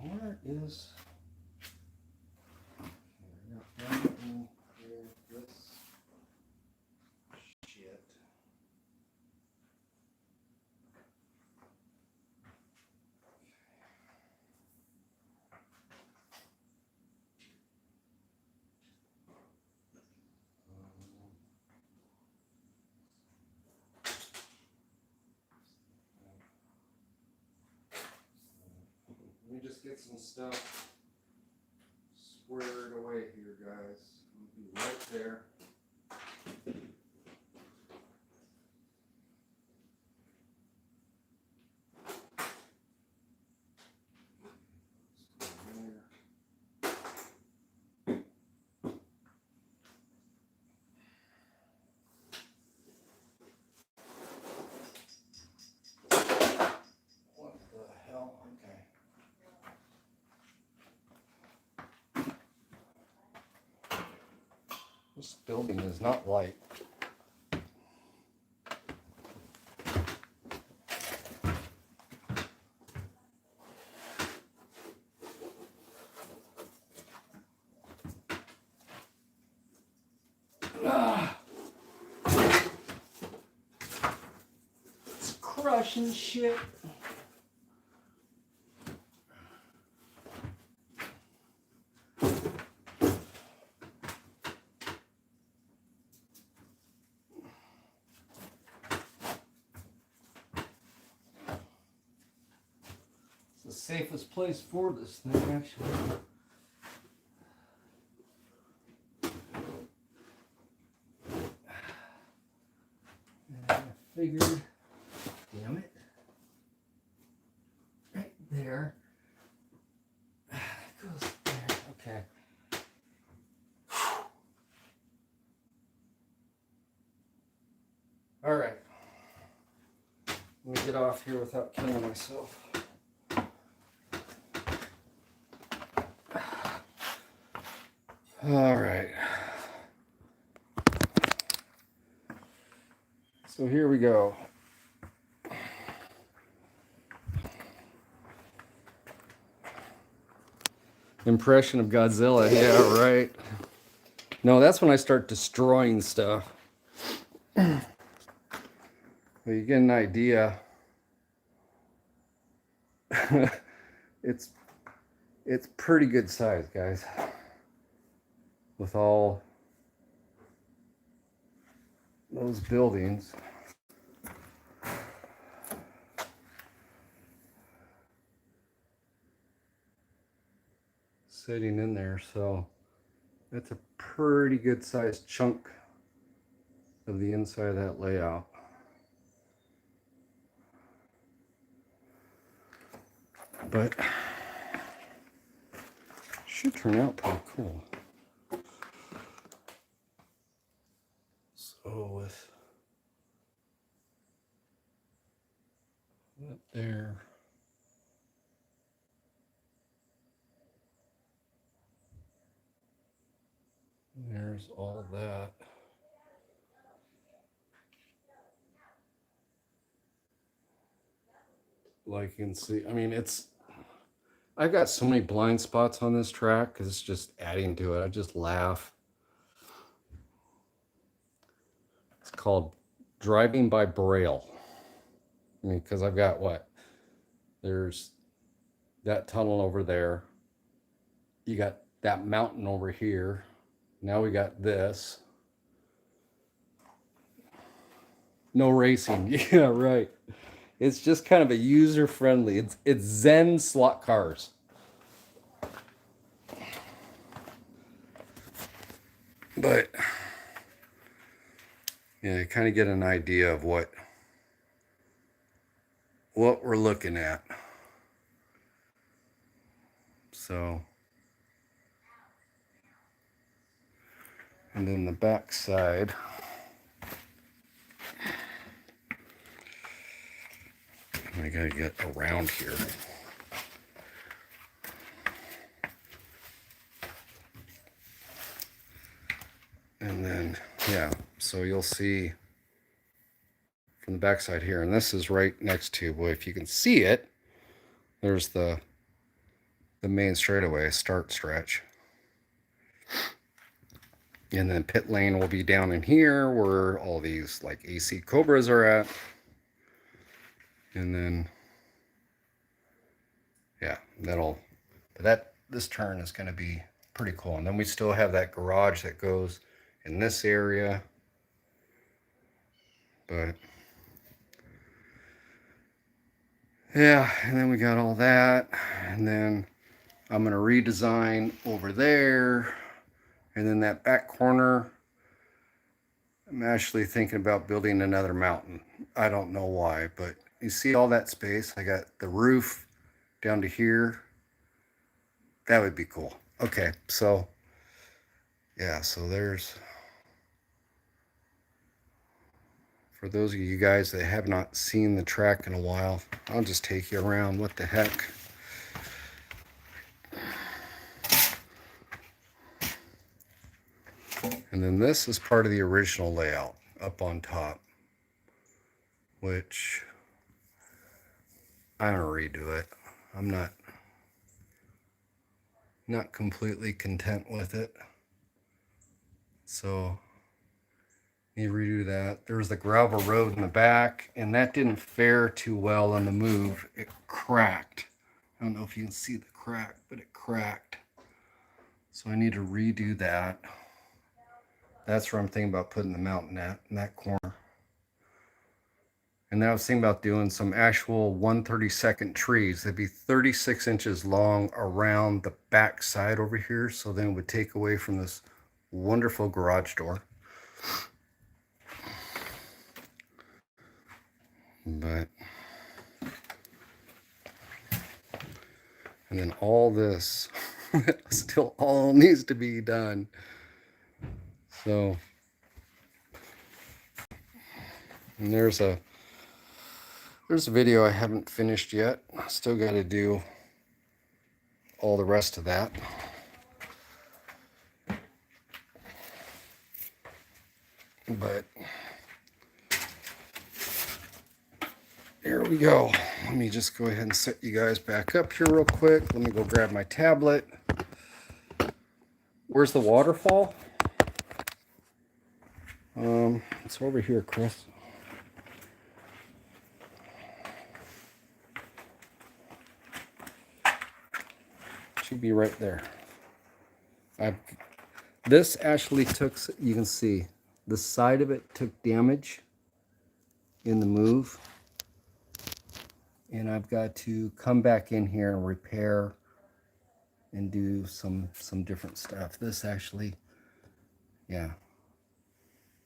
Where is... Let me just get some stuff squared away here, guys. We'll be right there. What the hell? Okay. This building is not light. It's crushing shit. The safest place for this thing, actually. And I figured, damn it, right there. It goes there. Okay. All right. Let me get off here without killing myself. All right. So here we go. Impression of Godzilla. Yeah, right. No, that's when I start destroying stuff. But you get an idea. It's pretty good size, guys. With all those buildings. Sitting in there, so that's a pretty good sized chunk of the inside of that layout. But should turn out pretty cool. So with that there, there's all that. Like you can see, I mean, I've got so many blind spots on this track because it's just adding to it. I just laugh. It's called driving by Braille. I mean, because I've got what? There's that tunnel over there. You got that mountain over here. Now we got this. No racing. Yeah, right. It's just kind of a user friendly. It's Zen slot cars. But yeah, you kind of get an idea of what we're looking at. So, and then the back side. I gotta get around here. And then, yeah, so you'll see from the backside here, and this is right next to, well, if you can see it, there's the main straightaway start stretch. And then pit lane will be down in here where all these like AC Cobras are at. And then, yeah, this turn is going to be pretty cool. And then we still have that garage that goes in this area. But yeah, and then we got all that. And then I'm going to redesign over there. And then that back corner, I'm actually thinking about building another mountain. I don't know why, but you see all that space? I got the roof down to here. That would be cool. Okay, so yeah, so there's, for those of you guys that have not seen the track in a while, I'll just take you around. What the heck? And then this is part of the original layout up on top, which I'm gonna redo it. I'm not completely content with it. So need to redo that. There was the gravel road in the back, and that didn't fare too well on the move. It cracked. I don't know if you can see the crack, but it cracked. So I need to redo that. That's where I'm thinking about putting the mountain at, in that corner. And then I was thinking about doing some actual 1/32 trees. They'd be 36 inches long around the back side over here. So then it would take away from this wonderful garage door. But, and then all this still all needs to be done. So, and there's a video I haven't finished yet. Still got to do all the rest of that. But here we go. Let me just go ahead and set you guys back up here real quick. Let me go grab my tablet. Where's the waterfall? It's over here, Chris. Should be right there. This actually took, you can see, the side of it took damage in the move. And I've got to come back in here and repair and do some different stuff. This actually, yeah.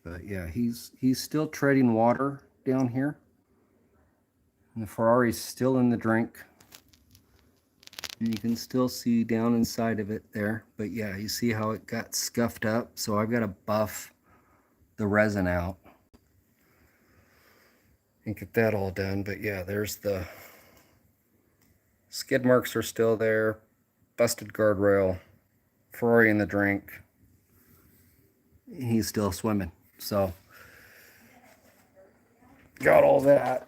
But yeah, he's still treading water down here. And the Ferrari's still in the drink. And you can still see down inside of it there. But yeah, you see how it got scuffed up. So I've got to buff the resin out and get that all done. But yeah, there's the skid marks are still there. Busted guardrail. Ferrari in the drink. He's still swimming. So got all that.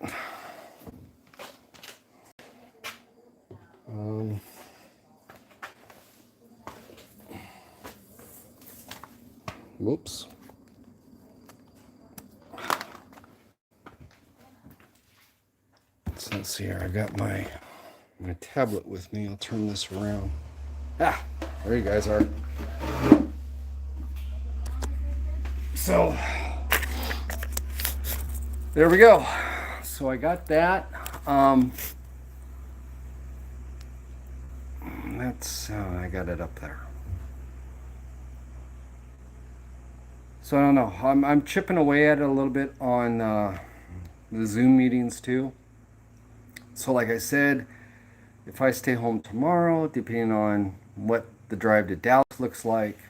Whoops. So let's see here. I got my tablet with me. I'll turn this around. Ah, there you guys are. So there we go. So I got that. That's I got it up there. So I don't know. I'm chipping away at it a little bit on the Zoom meetings too. So like I said, if I stay home tomorrow, depending on what the drive to Dallas looks like,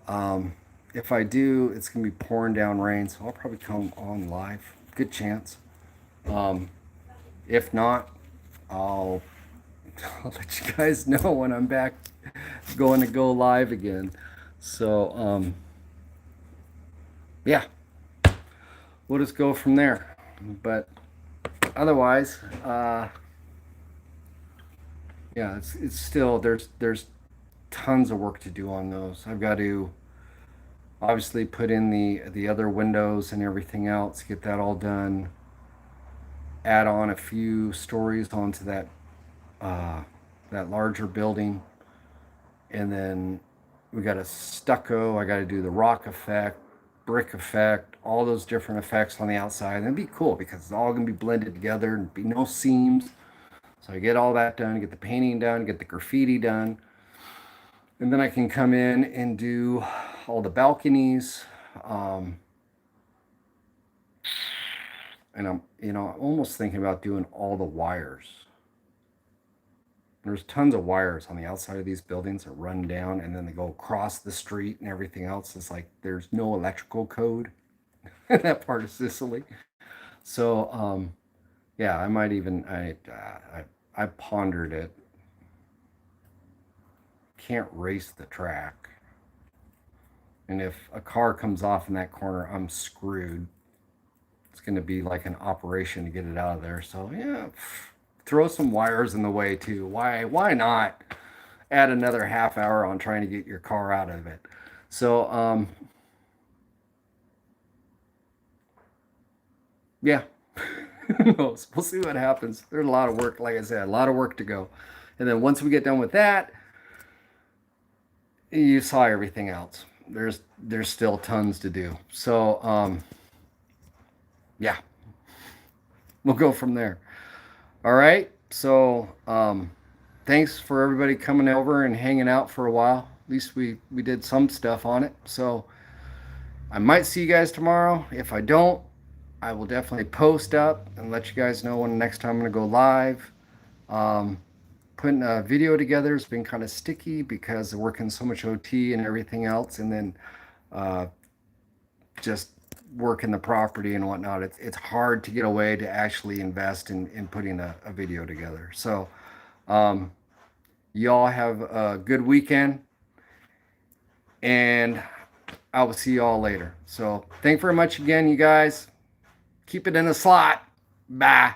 if I do, it's gonna be pouring down rain, so I'll probably come on live. Good chance. If not, I'll let you guys know when I'm back going to go live again. So yeah, we'll just go from there. But otherwise, yeah, it's still there's tons of work to do on those. I've got to obviously put in the other windows and everything else, get that all done. Add on a few stories onto that that larger building, and then we got a stucco. I got to do the rock effect, brick effect, all those different effects on the outside. And it'd be cool because it's all gonna be blended together and be no seams. So I get all that done, get the painting done, get the graffiti done, and then I can come in and do all the balconies. And I'm almost thinking about doing all the wires. There's tons of wires on the outside of these buildings that run down and then they go across the street and everything else. It's like there's no electrical code in that part of Sicily. So yeah, I might even I pondered it. Can't race the track, and if a car comes off in that corner, I'm screwed. It's going to be like an operation to get it out of there. So yeah, throw some wires in the way too. Why not add another half hour on trying to get your car out of it? So yeah. Who knows? We'll see what happens. There's a lot of work, like I said, a lot of work to go. And then once we get done with that, you saw everything else. There's still tons to do. So yeah, we'll go from there. All right. So thanks for everybody coming over and hanging out for a while. At least we did some stuff on it. So I might see you guys tomorrow. If I don't, I will definitely post up and let you guys know when the next time I'm going to go live. Putting a video together has been kind of sticky because of working so much OT and everything else, and then just working the property and whatnot. It's hard to get away to actually invest in putting a video together. So y'all have a good weekend, and I will see y'all later. So thank you very much again, you guys. Keep it in the slot. Bye.